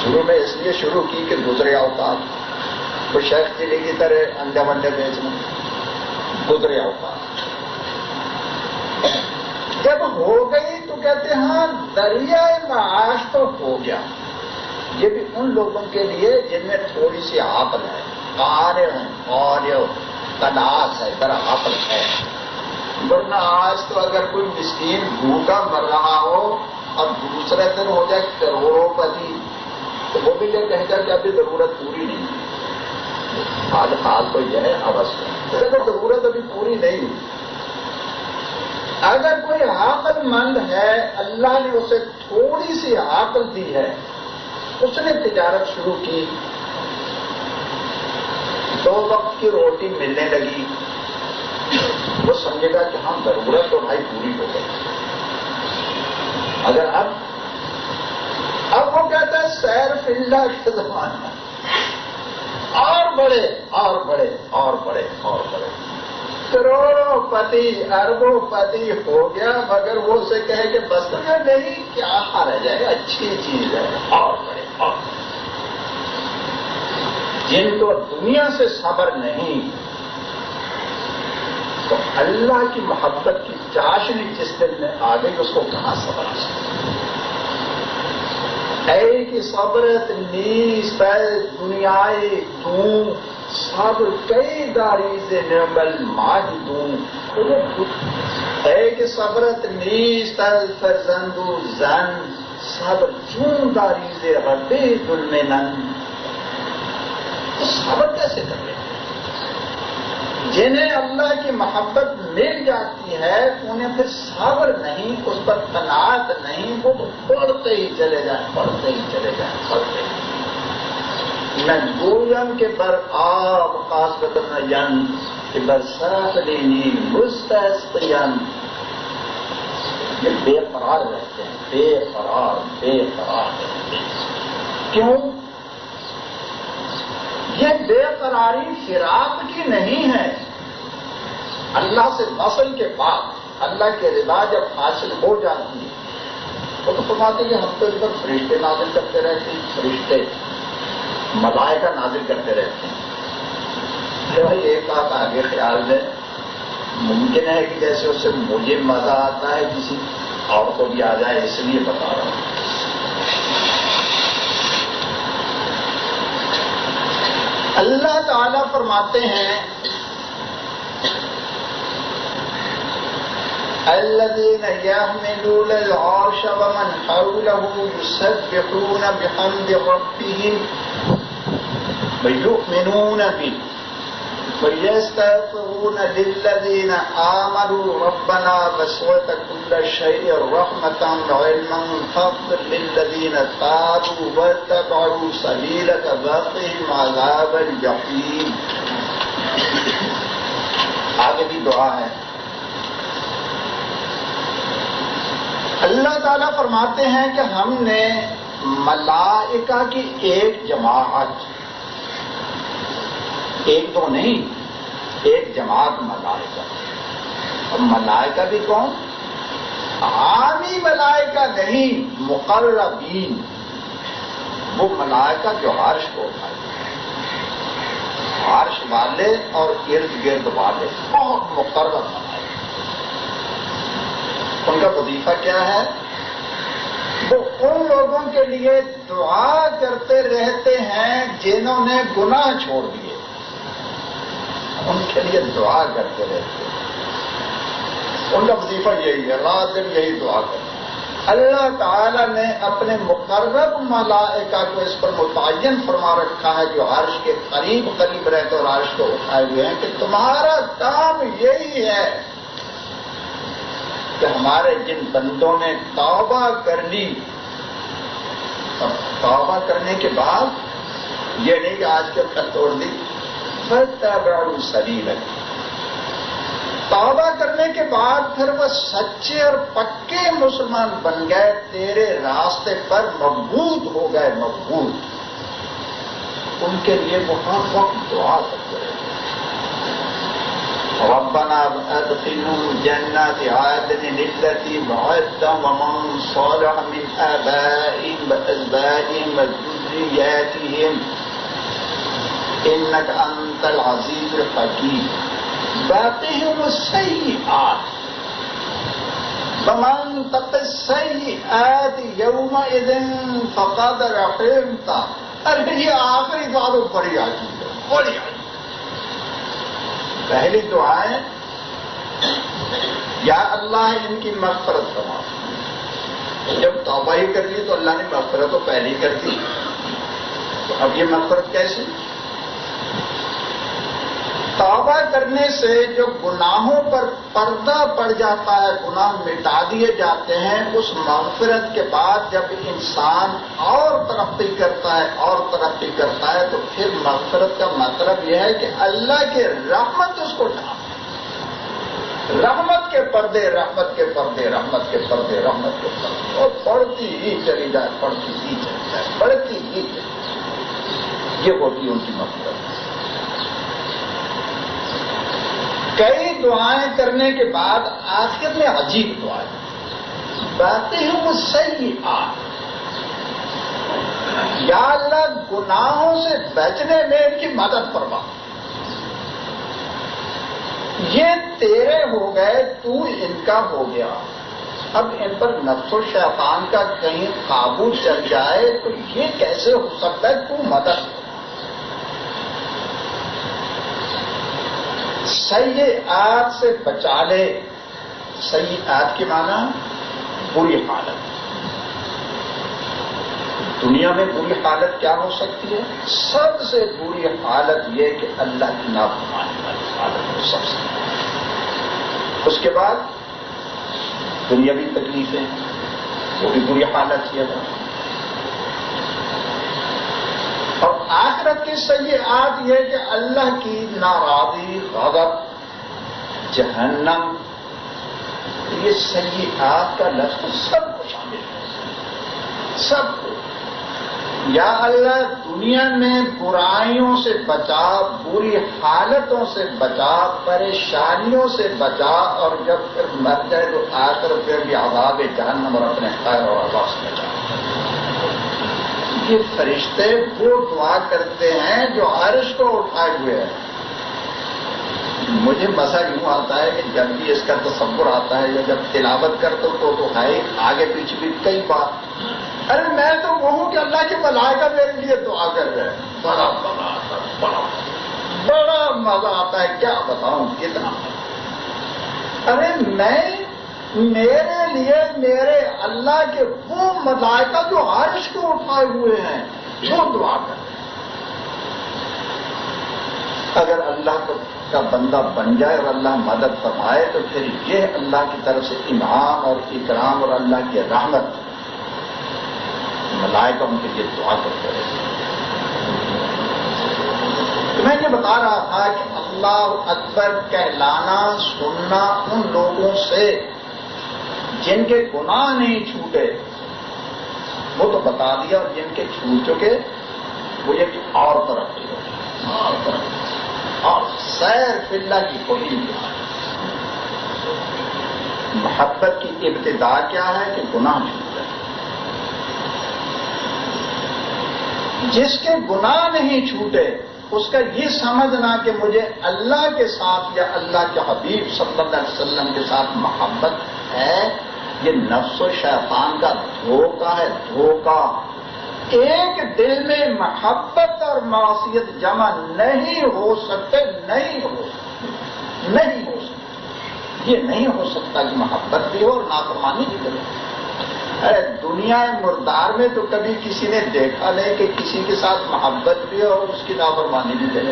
شروع میں اس لیے شروع کی کہ گزرے اوقات، تو شیخ چلی کی طرح انڈے ونڈے بیچنا، گزرے اوقات جب ہو گئی تو کہتے ہیں ہاں دریائے معاش تو ہو گیا۔ یہ بھی ان لوگوں کے لیے جن میں تھوڑی سی عقل ہے، اور تلاش ہے، ذرا عقل ہے، ورنہ آج تو اگر کوئی مسکین بھوکا مر رہا ہو اور دوسرے دن ہو جائے کروڑوں پتی، تو وہ بھی یہ کہے گا کہ ابھی ضرورت پوری نہیں ہے۔ آج حال تو یہ ہے اوسط، اگر ضرورت ابھی پوری نہیں ہوئی۔ اگر کوئی عقل مند ہے، اللہ نے اسے تھوڑی سی عقل دی ہے، اس نے تجارت شروع کی، 2 وقت کی روٹی ملنے لگی، وہ سمجھے گا کہ ہاں ضرورت تو بھائی پوری ہو گئی۔ اگر اب وہ کہتا ہے سیر فی اللہ کے زمانہ، اور بڑے اور بڑے اور بڑے اور بڑے، کروڑوں پتی اربوں پتی ہو گیا، مگر وہ اسے کہے کہ بس میں نہیں، کیا رہ جائے، اچھی چیز ہے، اور بڑے اور بڑے۔ جن کو دنیا سے صبر نہیں، تو اللہ کی محبت کی چاشنی جس دل میں آ گئی اس کو کہاں صبر آ سکتا؟ اے کی صبرت نیست دنیائے دوں، صبر کئی داریز نعمل ماہ دوں، اے کی صبرت نیست فرزند و زن، صبر چون داریز ربے دلمنن۔ تو صبر کیسے کر رہے ہیں؟ جنہیں اللہ کی محبت مل جاتی ہے انہیں پھر صبر نہیں، اس پر قناعت نہیں، وہ پڑھتے ہی چلے جائیں، پڑھتے ہی چلے جائیں، پڑھتے ہی۔ میں گویم کہ بر آب قاسبت نین، کہ بر ساخلینی مستسقین۔ یہ بے قرار رہتے ہیں، بے قرار رہتے ہیں۔ کیوں؟ یہ بے قراری فراق کی نہیں ہے، اللہ سے وصل کے بعد اللہ کی رضا جب حاصل ہو جاتی ہے، وہ تو فرماتے ہیں کہ ہم تو اس پر فرشتے نازل کرتے رہتے ہیں، فرشتے ملائکہ نازل کرتے رہتے ہیں۔ بھائی ایک بات آگے خیال میں ممکن ہے کہ جیسے اس سے مجھے مزہ آتا ہے کسی اور کو بھی آ جائے، اس لیے بتا رہا ہوں۔ اللہ تعالیٰ فرماتے ہیں الذین یحملون العرش ومن حولہ یسبحون بحمد ربہم ویؤمنون بہ ویستغفرون للذین آمنوا ربنا وسعت کل شیء رحمۃ وعلما فاغفر للذین تابوا واتبعوا سبیلک وقہم عذاب الجحیم۔ آگے بھی دعا ہے۔ اللہ تعالیٰ فرماتے ہیں کہ ہم نے ملائکہ کی ایک جماعت، ایک دو نہیں، ایک جماعت ملائکہ۔ اور ملائکہ بھی کون؟ عامی ملائکہ نہیں، مقربین، وہ ملائکہ جو عرش کو اٹھائے، عرش والے اور ارد گرد والے، بہت مقرب ملائکہ۔ ان کا وظیفہ کیا ہے؟ وہ ان لوگوں کے لیے دعا کرتے رہتے ہیں جنہوں نے گناہ چھوڑ دیے، ان کے لیے دعا کرتے رہتے ہیں۔ ان کا وظیفہ یہی ہے، رات دن یہی دعا کرنا۔ اللہ تعالی نے اپنے مقرب ملائکہ کو اس پر متعین فرما رکھا ہے جو عرش کے قریب قریب رہتے اور عرش کو اٹھائے ہوئے ہیں کہ تمہارا کام یہی ہے کہ ہمارے جن بندوں نے توبہ کر لی، اب توبہ کرنے کے بعد یہ نہیں کہ آج کے کل توڑ دی، فَاتَّبِعُوا سَبِيلَكَ، توبہ کرنے کے بعد پھر وہ سچے اور پکے مسلمان بن گئے، تیرے راستے پر مضبوط ہو گئے، مضبوط، ان کے لیے بہت وقت دعا کرتے رہے، ربنا ادخلهم جنات عدن التي وعدتهم ومن صلح من آبائهم وأزواجهم وذرياتهم إنك أنت العزيز الحكيم باقيهم السيئات ومن تق السيئات يومئذ فقد رحمته۔ ارے یہ آخری دعا تو بڑی عجیب ہے، بڑی عجیب۔ پہلی دعائیں یا اللہ ان کی مغفرت فرما، جب توبہ ہی کر لی تو اللہ نے مغفرت تو پہلے ہی کر دی، تو اب یہ مغفرت کیسے؟ توبہ کرنے سے جو گناہوں پر پردہ پڑ جاتا ہے، گناہ مٹا دیے جاتے ہیں، اس مغفرت کے بعد جب انسان اور ترقی کرتا ہے اور ترقی کرتا ہے تو پھر مغفرت کا مطلب یہ ہے کہ اللہ کی رحمت اس کو ڈھانپے، رحمت کے پردے، رحمت کے پردے، رحمت کے پردے، رحمت کے پردے، اور بڑھتی ہی چلی جائے، بڑھتی ہی چلی جائے، بڑھتی ہی چلی جائے، یہ ہوتی ان کی مغفرت۔ کئی دعائیں کرنے کے بعد آخر میں عجیب دعائیں، باقیہم السیئات، یا اللہ گناہوں سے بچنے میں ان کی مدد فرما، یہ تیرے ہو گئے، تو ان کا ہو گیا، اب ان پر نفس و شیطان کا کہیں قابو چل جائے تو یہ کیسے ہو سکتا ہے، تو مدد۔ سیئات سے بچا لے، سیئات کے معنی بری حالت، دنیا میں بری حالت کیا ہو سکتی ہے؟ سب سے بری حالت یہ کہ اللہ کی نافرمانی والی حالت ہو سب سے، اس کے بعد دنیاوی تکلیفیں، وہ بھی بری حالت ہی ہے، اور آخرت کی سیئات یہ کہ اللہ کی ناراضی، غضب، جہنم، یہ سیئات کا لفظ سب کو شامل ہے، سب کو۔ یا اللہ دنیا میں برائیوں سے بچا، بری حالتوں سے بچا، پریشانیوں سے بچا، اور جب پھر مر جائے تو آخر پھر بھی عذاب جہنم اور اپنے خیر اور عذاب سے بچا۔ یہ فرشتے وہ دعا کرتے ہیں جو عرش کو اٹھائے ہوئے ہیں۔ مجھے مزہ یوں آتا ہے کہ جب بھی اس کا تصور آتا ہے یا جب تلاوت کرتا ہوں تو ہے آگے پیچھے بھی کئی بار، ارے میں تو وہ ہوں کہ اللہ کے ملائکہ میرے لیے دعا کر رہے ہیں، بڑا مزہ آتا ہے، بڑا مزہ آتا ہے، کیا بتاؤں کتنا۔ ارے میرے لیے میرے اللہ کے وہ ملائکہ جو عرش کو اٹھائے ہوئے ہیں وہ دعا کریں۔ اگر اللہ کا بندہ بن جائے اور اللہ مدد فرمائے تو پھر یہ اللہ کی طرف سے انعام اور اکرام اور اللہ کی رحمت، ملائکہ ان کے لیے دعا کرتے رہتے ہیں۔ میں یہ بتا رہا تھا کہ اللہ اکبر کہلانا سننا ان لوگوں سے جن کے گناہ نہیں چھوٹے، وہ تو بتا دیا، اور جن کے چھوٹ چکے وہ یہ کہ اور ترقی ہو، اور ترقی، اور سیر فی اللہ کی کوئی انتہا نہیں۔ محبت کی ابتدا کیا ہے کہ گناہ چھوٹ جائے۔ جس کے گناہ نہیں چھوٹے اس کا یہ سمجھنا کہ مجھے اللہ کے ساتھ یا اللہ کے حبیب صلی اللہ علیہ وسلم کے ساتھ محبت ہے، یہ نفس و شیطان کا دھوکہ ہے، دھوکہ۔ ایک دل میں محبت اور معصیت جمع نہیں ہو سکتے، نہیں ہو سکتے، نہیں ہو سکتے۔ یہ نہیں ہو سکتا کہ محبت بھی ہو اور نافرمانی بھی کرے. ارے دنیا مردار میں تو کبھی کسی نے دیکھا نہیں کہ کسی کے ساتھ محبت بھی ہو اور اس کی نافرمانی بھی کرے.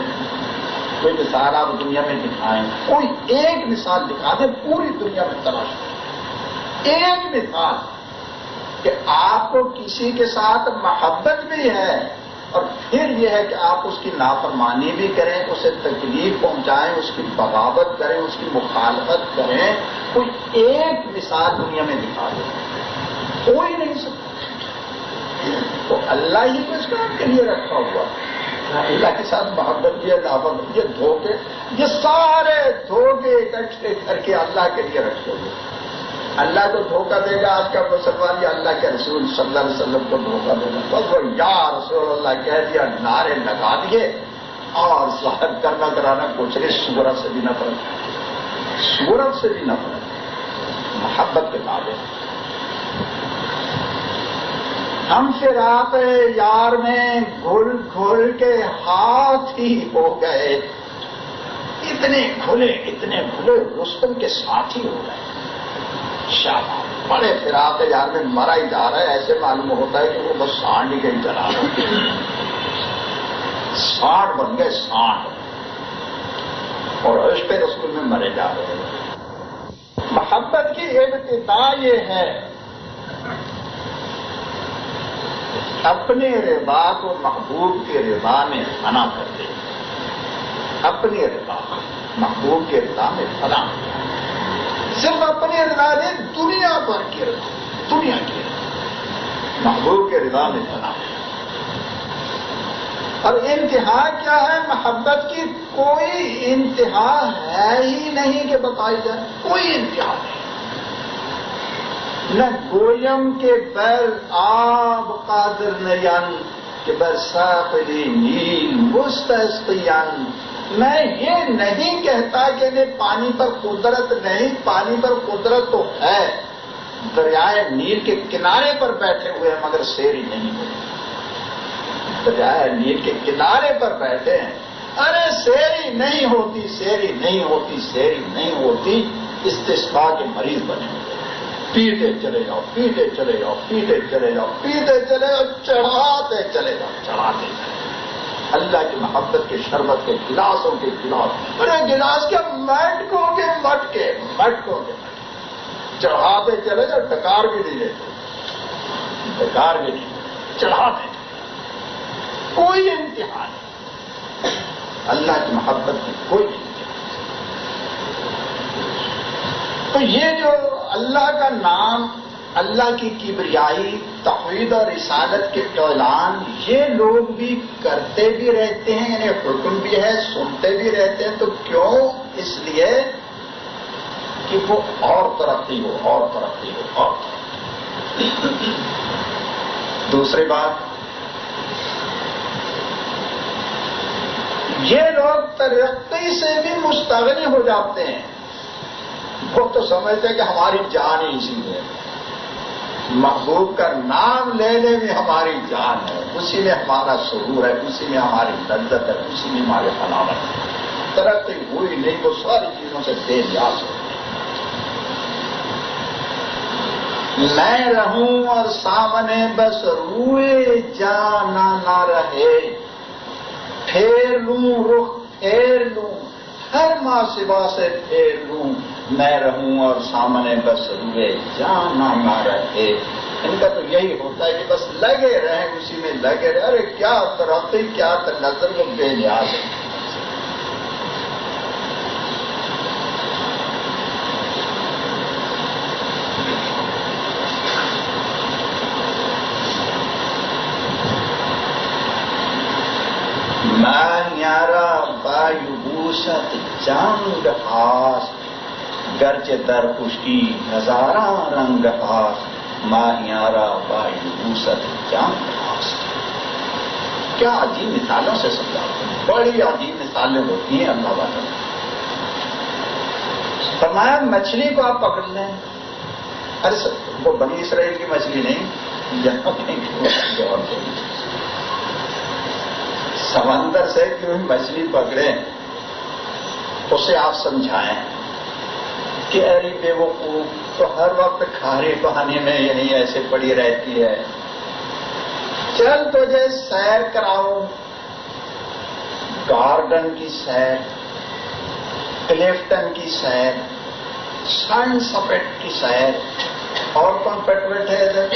کوئی مثال آپ دنیا میں دکھائیں, کوئی ایک مثال دکھا دیں پوری دنیا میں تلاش کریں, ایک مثال کہ آپ کو کسی کے ساتھ محبت بھی ہے اور پھر یہ ہے کہ آپ اس کی نافرمانی بھی کریں, اسے تکلیف پہنچائیں, اس کی بغاوت کریں, اس کی مخالفت کریں. کوئی ایک مثال دنیا میں دکھا دیں, کوئی نہیں سکتا. تو اللہ ہی کو اس کام کے لیے رکھا ہوا, اللہ کے ساتھ محبت بھی ہے, نافرمانی, یہ دھوکے, یہ سارے دھوکے اکٹھے کر کے اللہ کے لیے رکھے ہوئے. اللہ کو دھوکہ دے گا آپ کا مسلمان یا اللہ کے رسول صلی اللہ علیہ وسلم کو دھوکہ دے گا. بس وہ یا رسول اللہ کہہ دیا, نعرے لگا دیے اور ظاہر کرنا کرانا کچھ نہیں, صورت سے بھی نہ پڑے, صورت سے بھی نہ پڑے, محبت کے تابع. ہم فراق یار میں گھل گھل کے ہاتھ ہی ہو گئے, اتنے کھلے رستم کے ساتھ ہی ہو گئے. شاہ بڑے فراق یار میں مرا ہی جا رہا ہے, ایسے معلوم ہوتا ہے کہ وہ بس سانڈ ہی کہیں چلا رہا, سانڈ بن گئے سانڈ, اور عشق رسول میں مرے جا رہے ہیں. محبت کی ابتدا یہ ہے اپنے رضا کو محبوب کے رضا میں فنا کر دے, اپنی رضا محبوب کے رضا میں فنا. صرف اپنی رضا دے, دنیا بھر کی رضا, دنیا کی رضا محبوب کے رضا میں فنا. اور انتہا کیا ہے محبت کی؟ کوئی انتہا ہے ہی نہیں کہ بتائی جائے, کوئی انتہا نہیں. نہ گویم کے بر آب قادر نیان کہ بر ساحل نیل مستسقیان. میں یہ نہیں کہتا کہ نہیں پانی پر قدرت نہیں, پانی پر قدرت تو ہے, دریائے نیل کے کنارے پر بیٹھے ہوئے ہیں مگر سیری نہیں ہوئی. دریائے نیل کے کنارے پر بیٹھے ہیں, ارے سیری نہیں ہوتی, سیری نہیں ہوتی, سیری نہیں ہوتی. استسقا کے مریض بنے ہوئے, پیتے چلے جاؤ, پیتے چلے جاؤ, پیتے چلے جاؤ, پیتے چلے جاؤ, چڑھاتے چلے جاؤ, چڑھاتے چلے جاؤ. اللہ کی محبت کے شربت کے گلاسوں کے گلاس, ارے گلاس کے مٹکوں کے مٹکے, مٹکوں کے مٹکے چڑھاتے چلے جاؤ. ڈکار بھی نہیں لیتے, ڈکار بھی نہیں, چڑھاتے. کوئی انتہا نہیں اللہ کی محبت کی, کوئی انتہا. تو یہ جو اللہ کا نام, اللہ کی کبریائی, توحید اور رسالت کے اعلان, یہ لوگ بھی کرتے بھی رہتے ہیں, یعنی حکم بھی ہے, سنتے بھی رہتے ہیں. تو کیوں؟ اس لیے کہ وہ اور ترقی ہو, اور ترقی ہو, اور ترقی. دوسری بات, یہ لوگ ترقی سے بھی مستغنی ہو جاتے ہیں. وہ تو سمجھتے ہیں کہ ہماری جان ہی اسی میں, محبوب کا نام لینے میں ہماری جان ہے, اسی میں ہمارا سرور ہے, اسی میں ہماری لذت ہے, اسی میں ہمارے حلاوت ہے. ترقی ہوئی نہیں, وہ ساری چیزوں سے بے نیاز ہو. میں رہوں اور سامنے بس روئے جانا نہ رہے, پھیر لوں رخ پھیر لوں, ہر ماں سوا سے پھیر لوں, میں رہوں اور سامنے بس روئے جانا نہ رہے. ان کا تو یہی ہوتا ہے کہ بس لگے رہیں, اسی میں لگے رہے. ارے کیا ترقی, کیا نظر, وہ بے نیاز ہے. ماہیارا بایوبوست جنگ ہاس, گرچہ در خشکی نظارہ رنگ ہاس, ماہیارا بایوبوست جنگ ہاس. کیا عجیب مثالوں سے سمجھاتے ہیں, بڑی عجیب مثالیں ہوتی ہیں اللہ والوں. فرمایا مچھلی کو آپ پکڑ لیں, ارے وہ بنی اسرائیل کی مچھلی نہیں, یہاں کہیں سمندر سے کیوں مچھلی پکڑیں, اسے آپ سمجھائیں کہ ارے بے وقوف تو ہر وقت کھانے پہانے میں یہیں ایسے پڑی رہتی ہے، چل تجھے سیر کراؤں، گارڈن کی سیر، کلیفٹن کی سیر، سن سپیٹ کی سیر، اور کون پیٹ بیٹھے ادھر؟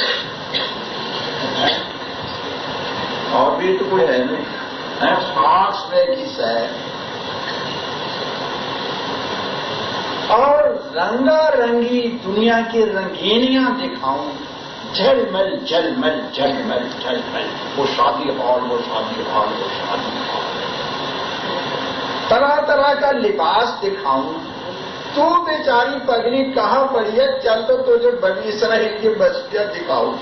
اور بھی تو کوئی ہے نہیں، ہارس وے کی سیر، اور رنگا رنگی دنیا کی رنگینیاں دکھاؤں، جھل مل جل مل جل مل جل مل، وہ شادی ہال، وہ شادی ہال، وہ شادی ہال، طرح طرح کا لباس دکھاؤں، تو بیچاری پگڑی کہاں پڑی ہے، چل تو تجھے بنی اسرائیل کی بستیاں دکھاؤں،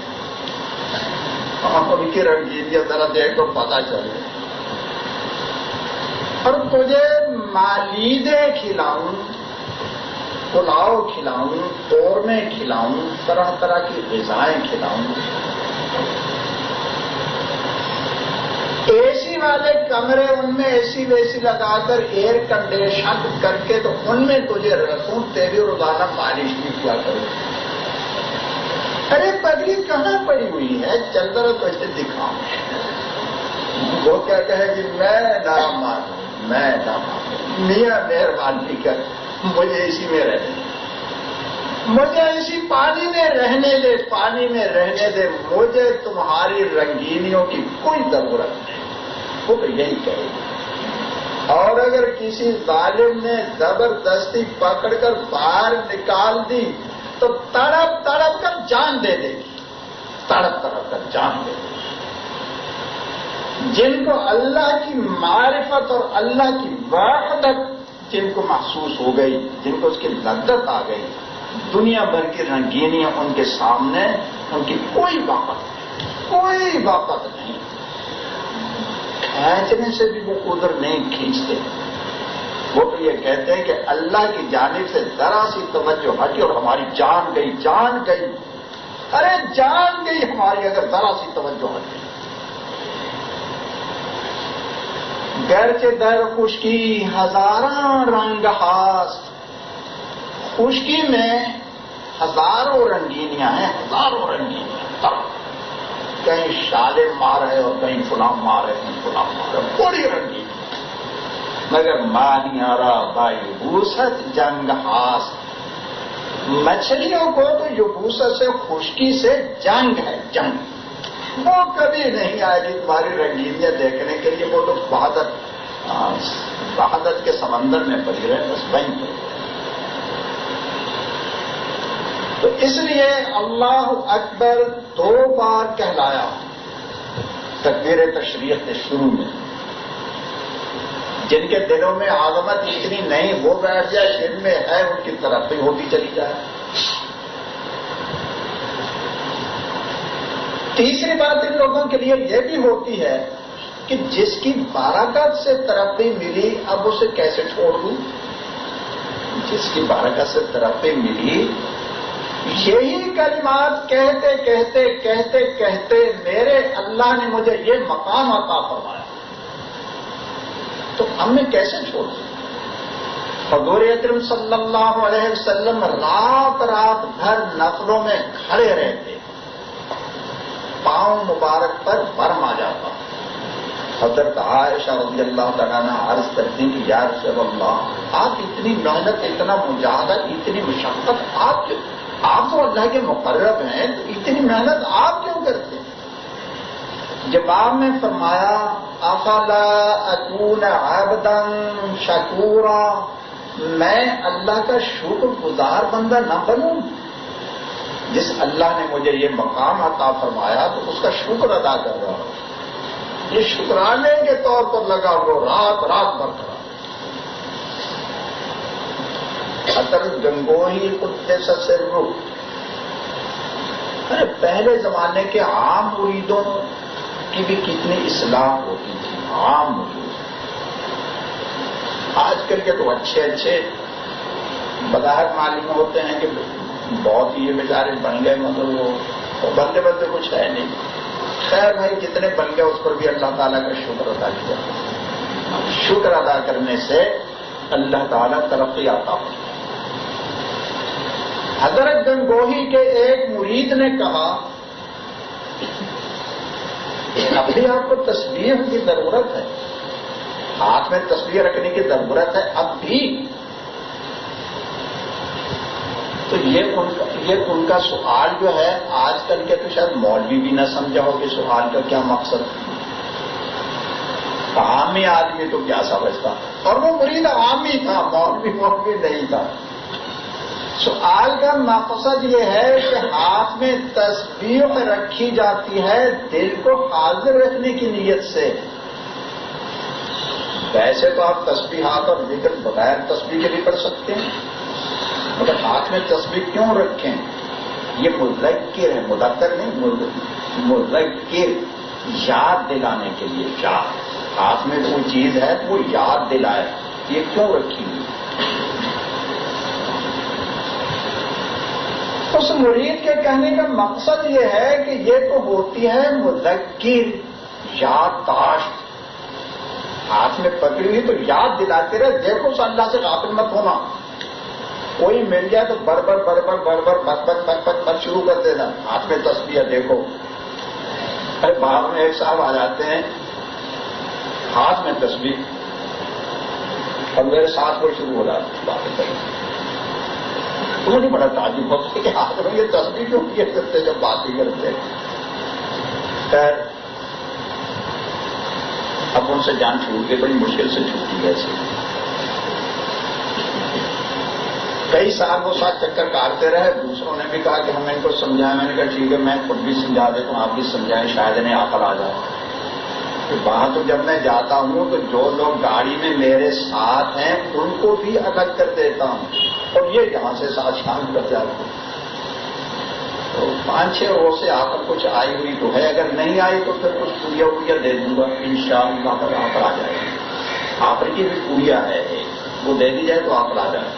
ان کی رنگینیاں ذرا دیکھ تو پتا چلے، اور تجھے مالیدے کھلاؤں، پلاؤ کھلاؤں، قورمے کھلاؤں، طرح طرح کی غذائیں کھلاؤں، اے سی والے کمرے ان میں اے سی ویسی لگا کر ایئر کنڈیشن کر کے تو ان میں تجھے رکھوں، تیری روزانہ مالش بھی کیا کروں۔ ارے پگڑی کہاں پڑی ہوئی ہے، چل کر تجھے دکھاؤں۔ وہ کیا کہے گی، میں نہ مانوں، میں نہ مانوں، میاں مہربانی کر مجھے اسی میں رہنے دے، مجھے اسی پانی میں رہنے دے، پانی میں رہنے دے، مجھے تمہاری رنگینیوں کی کوئی ضرورت نہیں۔ وہ تو یہی کہے گی۔ اور اگر کسی ظالم نے زبردستی پکڑ کر باہر نکال دی تو تڑپ تڑپ کر جان دے دے گی، تڑپ تڑپ کر جان دے دے گی۔ جن کو اللہ کی معرفت اور اللہ کی وحدت جن کو محسوس ہو گئی، جن کو اس کی لذت آ گئی، دنیا بھر کی رنگینیاں ان کے سامنے، ان کی کوئی وقت نہیں، کھینچنے سے بھی وہ ادھر نہیں کھینچتے۔ وہ تو یہ کہتے ہیں کہ اللہ کی جانب سے ذرا سی توجہ ہٹی اور ہماری جان گئی، جان گئی، ارے جان گئی ہماری اگر ذرا سی توجہ ہٹی۔ گرچہ در خشکی ہزاراں رنگ ہاست، خشکی میں ہزاروں رنگینیاں ہیں، ہزاروں رنگینیاں، کہیں شالے مار ہے اور کہیں فلاں مار ہے، کہیں فلاں مار ہے، بڑی رنگین، مگر ماہیارا بائی یبوست جنگ ہاست، مچھلیوں کو تو یبوست سے، خشکی سے جنگ ہے، جنگ، وہ کبھی نہیں آئے گی تمہاری رنگینیاں دیکھنے کے لیے، وہ تو وحدت کے سمندر میں پڑی رہے، بس وہیں پڑی رہے۔ تو اس لیے اللہ اکبر 2 بار کہلایا تکبیر تشریق کے شروع میں۔ جن کے دلوں میں عظمت اتنی نہیں وہ بیٹھ جائے، جن میں ہے ان کی ترقی ہوتی چلی جائے۔ تیسری بات ان لوگوں کے لیے یہ بھی ہوتی ہے کہ جس کی برکت سے ترقی ملی اب اسے کیسے چھوڑ دوں، جس کی برکت سے ترقی ملی، یہی کلمات کہتے کہتے کہتے کہتے میرے اللہ نے مجھے یہ مقام عطا فرمایا، تو ہم نے کیسے چھوڑ دیا؟ حضور اکرم صلی اللہ علیہ وسلم رات رات بھر نفلوں میں کھڑے رہتے، پاؤں مبارک پر برم آ جاتا۔ حضرت عائشہ رضی اللہ تعالیٰ عنہ عرض کرتی کہ یا رسول اللہ، آپ اتنی محنت، اتنا مجاہدہ، اتنی مشقت، آپ تو اللہ کے مقرب ہیں، تو اتنی محنت آپ کیوں کرتے ہیں؟ جواب میں فرمایا افلا اکون عبدا شکورا، میں اللہ کا شکر گزار بندہ نہ بنوں؟ جس اللہ نے مجھے یہ مقام عطا فرمایا تو اس کا شکر ادا کر رہا ہوں، یہ شکرانے کے طور پر لگا وہ رات رات بھر کھڑا۔ حضرت گنگوہی قدس سرہ، پہلے زمانے کے عام مریدوں کی بھی کتنی اصلاح ہوتی تھی، عام مرید۔ آج کل کے تو اچھے اچھے بظاہر معلوم ہوتے ہیں کہ بہت ہی یہ بیچارے بن گئے، مگر وہ بندے بندے کچھ ہے نہیں۔ خیر بھائی، جتنے بن گئے اس پر بھی اللہ تعالیٰ کا شکر ادا کیا، شکر ادا کرنے سے اللہ تعالیٰ ترقی عطا فرماتا ہے۔ حضرت گنگوہی کے ایک مرید نے کہا اب بھی آپ کو تسبیح کی ضرورت ہے، ہاتھ میں تسبیح رکھنے کی ضرورت ہے اب بھی. تو یہ ان کا سوال جو ہے آج کل کے تو شاید مولوی بھی نہ سمجھا ہو کہ سوال کا کیا مقصد. عامی آدمی تو کیا سمجھتا، اور وہ مرید عامی تھا، مولوی نہیں تھا. سوال کا مقصد یہ ہے کہ ہاتھ میں تسبیح رکھی جاتی ہے دل کو حاضر رکھنے کی نیت سے. ویسے تو آپ تسبیحات اور ذکر بغیر تسبیح کے بھی پڑھ سکتے ہیں، مگر ہاتھ میں تسبیح کیوں رکھیں؟ یہ مذکر ہے، مذکر نہیں، مذکر، یاد دلانے کے لیے. یاد، ہاتھ میں کوئی چیز ہے وہ یاد دلائے. یہ کیوں رکھی ہوئی؟ اس مرید کے کہنے کا مقصد یہ ہے کہ یہ تو ہوتی ہے مذکر، یادداشت. ہاتھ میں پکڑی ہوئی تو یاد دلاتے رہے. دیکھو اس اللہ سے غافل مت ہونا. کوئی مل جائے تو بربر بربر بربر بک بک بک بک بک شروع کر دینا. ہاتھ میں تسبیح دیکھو. ارے باہر میں ایک صاحب آ جاتے ہیں ہاتھ میں تسبیح، اور میرے ساتھ وہ شروع ہو جاتی باتیں کریں. تو نہیں بڑا تعجب ہوتا کہ ہاتھ میں یہ تسبیح کیوں کیے کرتے جب بات ہی کرتے. خیر اب ان سے جان چھوٹ گئی، بڑی مشکل سے چھوٹی ویسے. کئی سال وہ ساتھ چکر کاٹتے رہے. دوسروں نے بھی کہا کہ ہم ان کو سمجھائیں. میں نے کہا ٹھیک ہے میں خود بھی سمجھا دیتا ہوں، آپ بھی سمجھائیں، شاید انہیں عقل آ جائے. وہاں تو جب میں جاتا ہوں تو جو لوگ گاڑی میں میرے ساتھ ہیں ان کو بھی الگ کر دیتا ہوں، اور یہ یہاں سے ساتھ شامل کر جاتے ہیں. تو 5-6 روز سے آ کر کچھ آئی ہوئی تو ہے، اگر نہیں آئی تو پھر کچھ پوریا دے دوں گا انشاءاللہ. پر آ کر آ جائے گا. آپ کی بھی پوریا ہے، وہ دے دی جائے تو آپ آ جائے.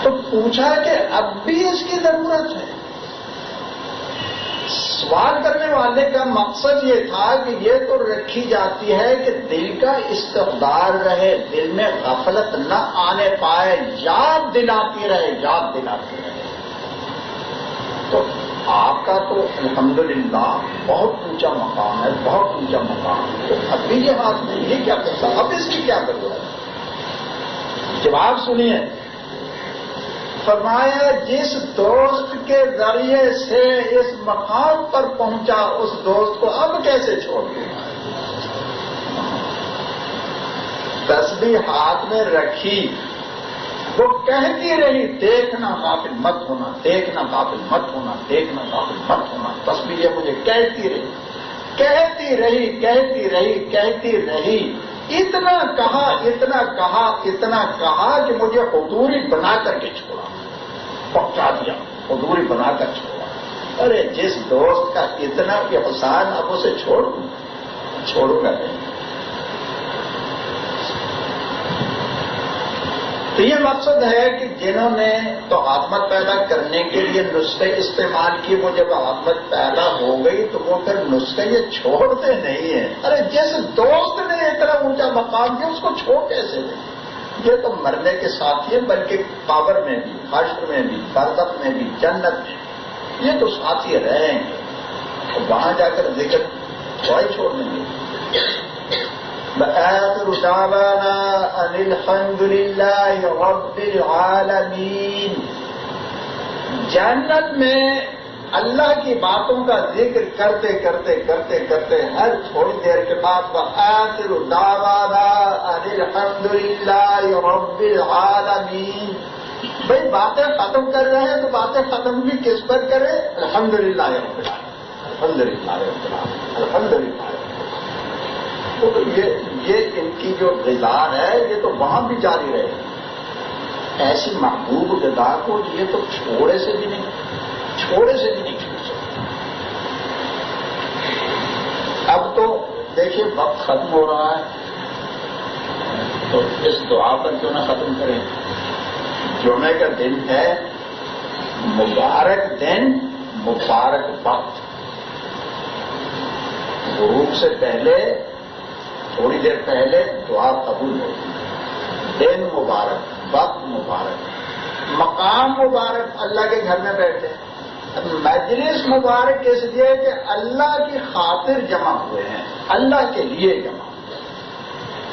تو پوچھا کہ اب بھی اس کی ضرورت ہے. سوال کرنے والے کا مقصد یہ تھا کہ یہ تو رکھی جاتی ہے کہ دل کا استقبال رہے، دل میں غفلت نہ آنے پائے، یاد دلاتی رہے، یاد دلاتی رہے. تو آپ کا تو الحمدللہ بہت اونچا مقام ہے، بہت اونچا مقام ہے. تو اب بھی یہ بات نہیں ہے کیا کرتا، اب اس کی کیا ضرورت ہے؟ جواب سنیے. فرمایا جس دوست کے ذریعے سے اس مقام پر پہنچا اس دوست کو اب کیسے چھوڑ دوں؟ تسبیح ہاتھ میں رکھی، وہ کہتی رہی دیکھنا غافل مت ہونا، دیکھنا غافل مت ہونا، دیکھنا غافل مت ہونا. تسبیح یہ مجھے کہتی رہی، کہتی رہی، کہتی رہی، کہتی رہی. اتنا کہا، اتنا کہا، اتنا کہا کہ مجھے حضوری بنا کر کے چھوڑا، پہنچا دیا، حضوری بنا کر چھوڑا. ارے جس دوست کا اتنا احسان اب اسے چھوڑوں گا نہیں. تو یہ مقصد ہے کہ جنہوں نے تو عظمت پیدا کرنے کے لیے نسخے استعمال کیے، وہ جب عظمت پیدا ہو گئی تو وہ پھر نسخے یہ چھوڑتے نہیں ہیں. ارے جس دوست نے اتنا اونچا مقام دیا اس کو چھوڑ کیسے دیں؟ یہ تو مرنے کے ساتھی ہے، بلکہ قبر میں بھی، حشر میں بھی، برزخ میں بھی، جنت میں بھی یہ تو ساتھی رہیں گے. وہاں جا کر ذکر کوئی چھوڑنے گے. وآخر دعوانا ان الحمد للہ رب العالمین. جنت میں اللہ کی باتوں کا ذکر کرتے کرتے کرتے کرتے ہر تھوڑی دیر کے بعد وآخر دعوانا ان الحمد للہ رب العالمین. بھائی باتیں ختم کر رہے ہیں تو باتیں ختم بھی کس پر کریں؟ الحمدللہ رب العالمین، الحمدللہ رب العالمین، الحمدللہ. تو یہ ان کی جو غذا ہے یہ تو وہاں بھی جاری رہے. ایسی محبوب غذا کو یہ تو چھوڑے سے بھی نہیں چھوڑ سکتے. اب تو دیکھیے وقت ختم ہو رہا ہے، تو اس دعا پر کیوں نہ ختم کریں. جمعے کا دن ہے، مبارک دن، مبارک وقت. غروب سے پہلے تھوڑی دیر پہلے دعا قبول ہوتی، دن مبارک، وقت مبارک. مقام مبارک اللہ کے گھر میں بیٹھے، مجلس مبارک اس لیے کہ اللہ کی خاطر جمع ہوئے ہیں، اللہ کے لیے جمع ہوئے ہیں۔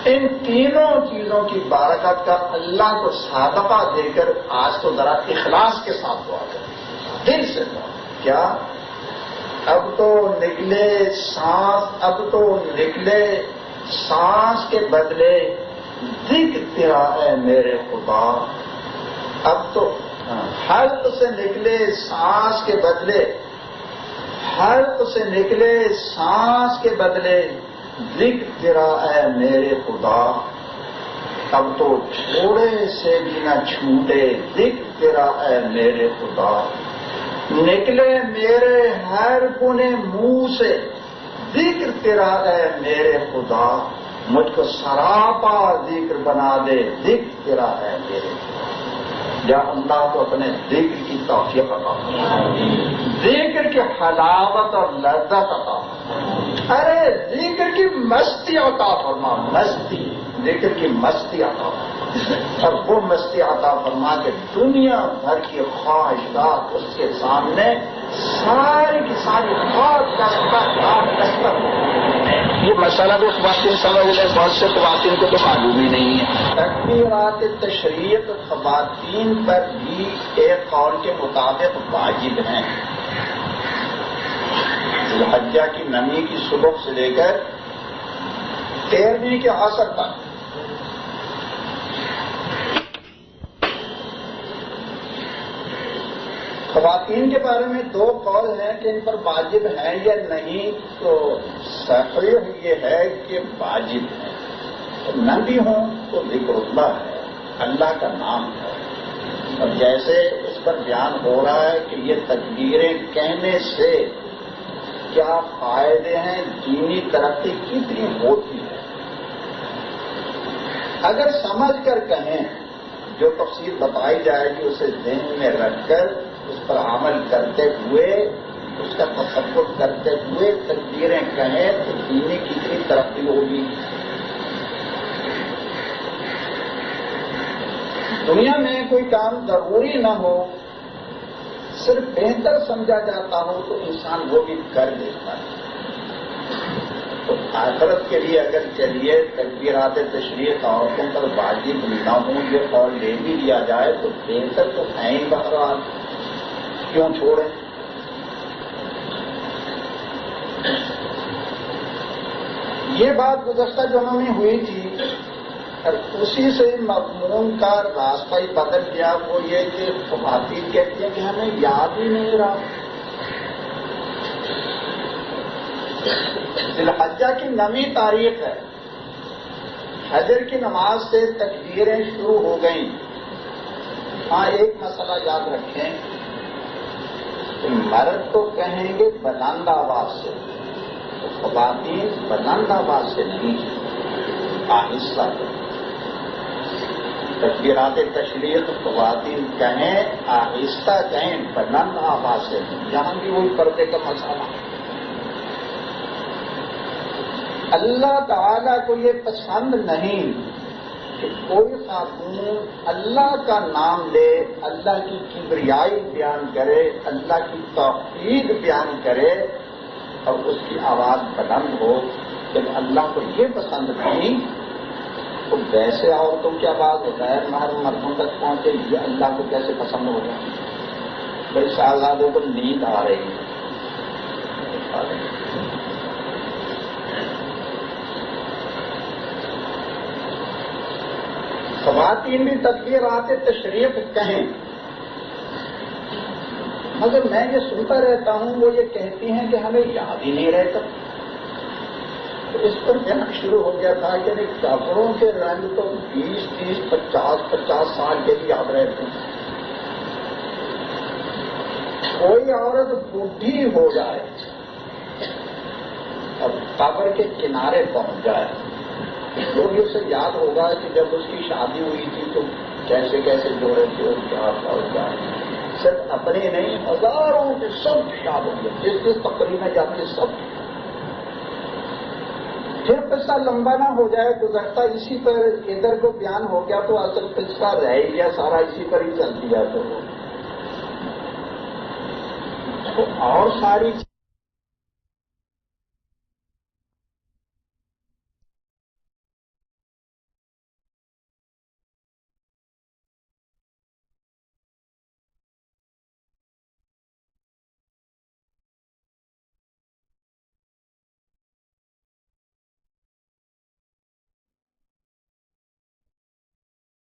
ان تینوں چیزوں کی برکت کا اللہ کو صادقہ دے کر آج تو ذرا اخلاص کے ساتھ دعا کریں، دل سے دعا۔ کیا اب تو نکلے سانس کے بدلے ذکر تیرا ہے میرے خدا، اب تو حلق سے نکلے سانس کے بدلے ذکر تیرا ہے میرے خدا، اب تو چھوڑے سے بھی نہ چھوٹے ذکر تیرا ہے میرے خدا، نکلے میرے ہر گنے منہ سے ذکر تیرا ہے میرے خدا، مجھ کو سراپا ذکر بنا دے ذکر تیرا ہے میرے خدا۔ یا اللہ کو اپنے ذکر کی توفیق عطا فرما، ذکر کی حلاوت اور لذت عطا فرما، ارے ذکر کی مستی عطا فرما، ذکر کی مستی عطا فرما، اور وہ مستی عطا فرما کہ دنیا بھر کی خواہشات اس کے سامنے ساری کی ساری یہ مسئلہ تو خواتین سمجھ لیں، بہت سے خواتین کو تو معلوم ہی نہیں ہے۔ تکبیرات تشریق خواتین پر بھی ایک قول کے مطابق واجب ہیں، ذی الحجہ کی نمی کی صبح سے لے کر 13ویں کے عصر تک۔ خواتین کے بارے میں دو قول ہیں کہ ان پر واجب ہیں یا نہیں، تو صحیح یہ ہے کہ واجب ہے، نہ بھی ہوں تو ذکر اللہ ہے، اللہ کا نام ہے، اور جیسے اس پر بیان ہو رہا ہے کہ یہ تکبیریں کہنے سے کیا فائدے ہیں، دینی ترقی کتنی ہوتی ہے، اگر سمجھ کر کہیں جو تفصیل بتائی جائے گی اسے ذہن میں رکھ کر اس پر عمل کرتے ہوئے، اس کا تصور کرتے ہوئے تکبیریں کہیں تو دینی کتنی ترقی ہوگی۔ دنیا میں کوئی کام ضروری نہ ہو، صرف بہتر سمجھا جاتا ہو تو انسان وہ بھی کر دیتا ہے، تو آخرت کے لیے اگر چلیے تکبیرات تشریق عورتوں پر واجب نہ ہوں یہ قول لے بھی لیا جائے تو بہتر تو ہے ہی، بہرحال کیوں چھوڑیں۔ یہ بات گزشتہ جمعہ میں ہوئی تھی اور اسی سے مضمون کا راستہ ہی بدل گیا، وہ یہ کہ خواتین کہتی ہیں کہ ہمیں یاد ہی نہیں رہا۔ ذی الحجہ کی 9ویں تاریخ ہے، حجر کی نماز سے تکبیریں شروع ہو گئیں۔ ہاں ایک مسئلہ یاد رکھیں، مرد تو کہیں گے بلند آواز سے، تو خواتین بلند آواز سے نہیں، آہستہ تکبیرات تشریق خواتین کہیں، آہستہ کہیں، بلند آواز سے نہیں۔ یہاں بھی وہی پردے کا مسئلہ۔ اللہ تعالیٰ کو یہ پسند نہیں کہ کوئی خاتون اللہ کا نام لے، اللہ کی کبریائی بیان کرے، اللہ کی توحید بیان کرے اور اس کی آواز بلند ہو، جب اللہ کو یہ پسند نہیں تو ویسے عورتوں کی آواز غیر محرم مردوں تک پہنچے، یہ اللہ کو کیسے پسند ہوگا؟ بھائی شہزادوں کو نیند آ رہی ہے، خواتین بھی تکبیرات تشریق کہیں، مگر میں یہ سنتا رہتا ہوں وہ یہ کہتی ہیں کہ ہمیں یاد ہی نہیں رہتا۔ تو اس پر جنگ شروع ہو گیا تھا کہ کپڑوں کے رنگ تو 20-30 50 سال کے بھی یاد رہتے ہیں۔ کوئی عورت بوڑھی ہو جائے اور قبر کے کنارے پہنچ جائے تو اسے یاد ہوگا کہ جب اس کی شادی ہوئی تھی تو کیسے کیسے جوڑے تھے اور کیا، صرف اپنے نہیں ہزاروں کے سب یاد ہوں گے، جس تقریب میں جاتے سب۔ پھر قصہ لمبا نہ ہو جائے، گزشتہ اسی پر ادھر کو بیان ہو گیا تو اصل قصہ رہ ہی گیا، سارا اسی پر ہی چل دیا تو اور ساری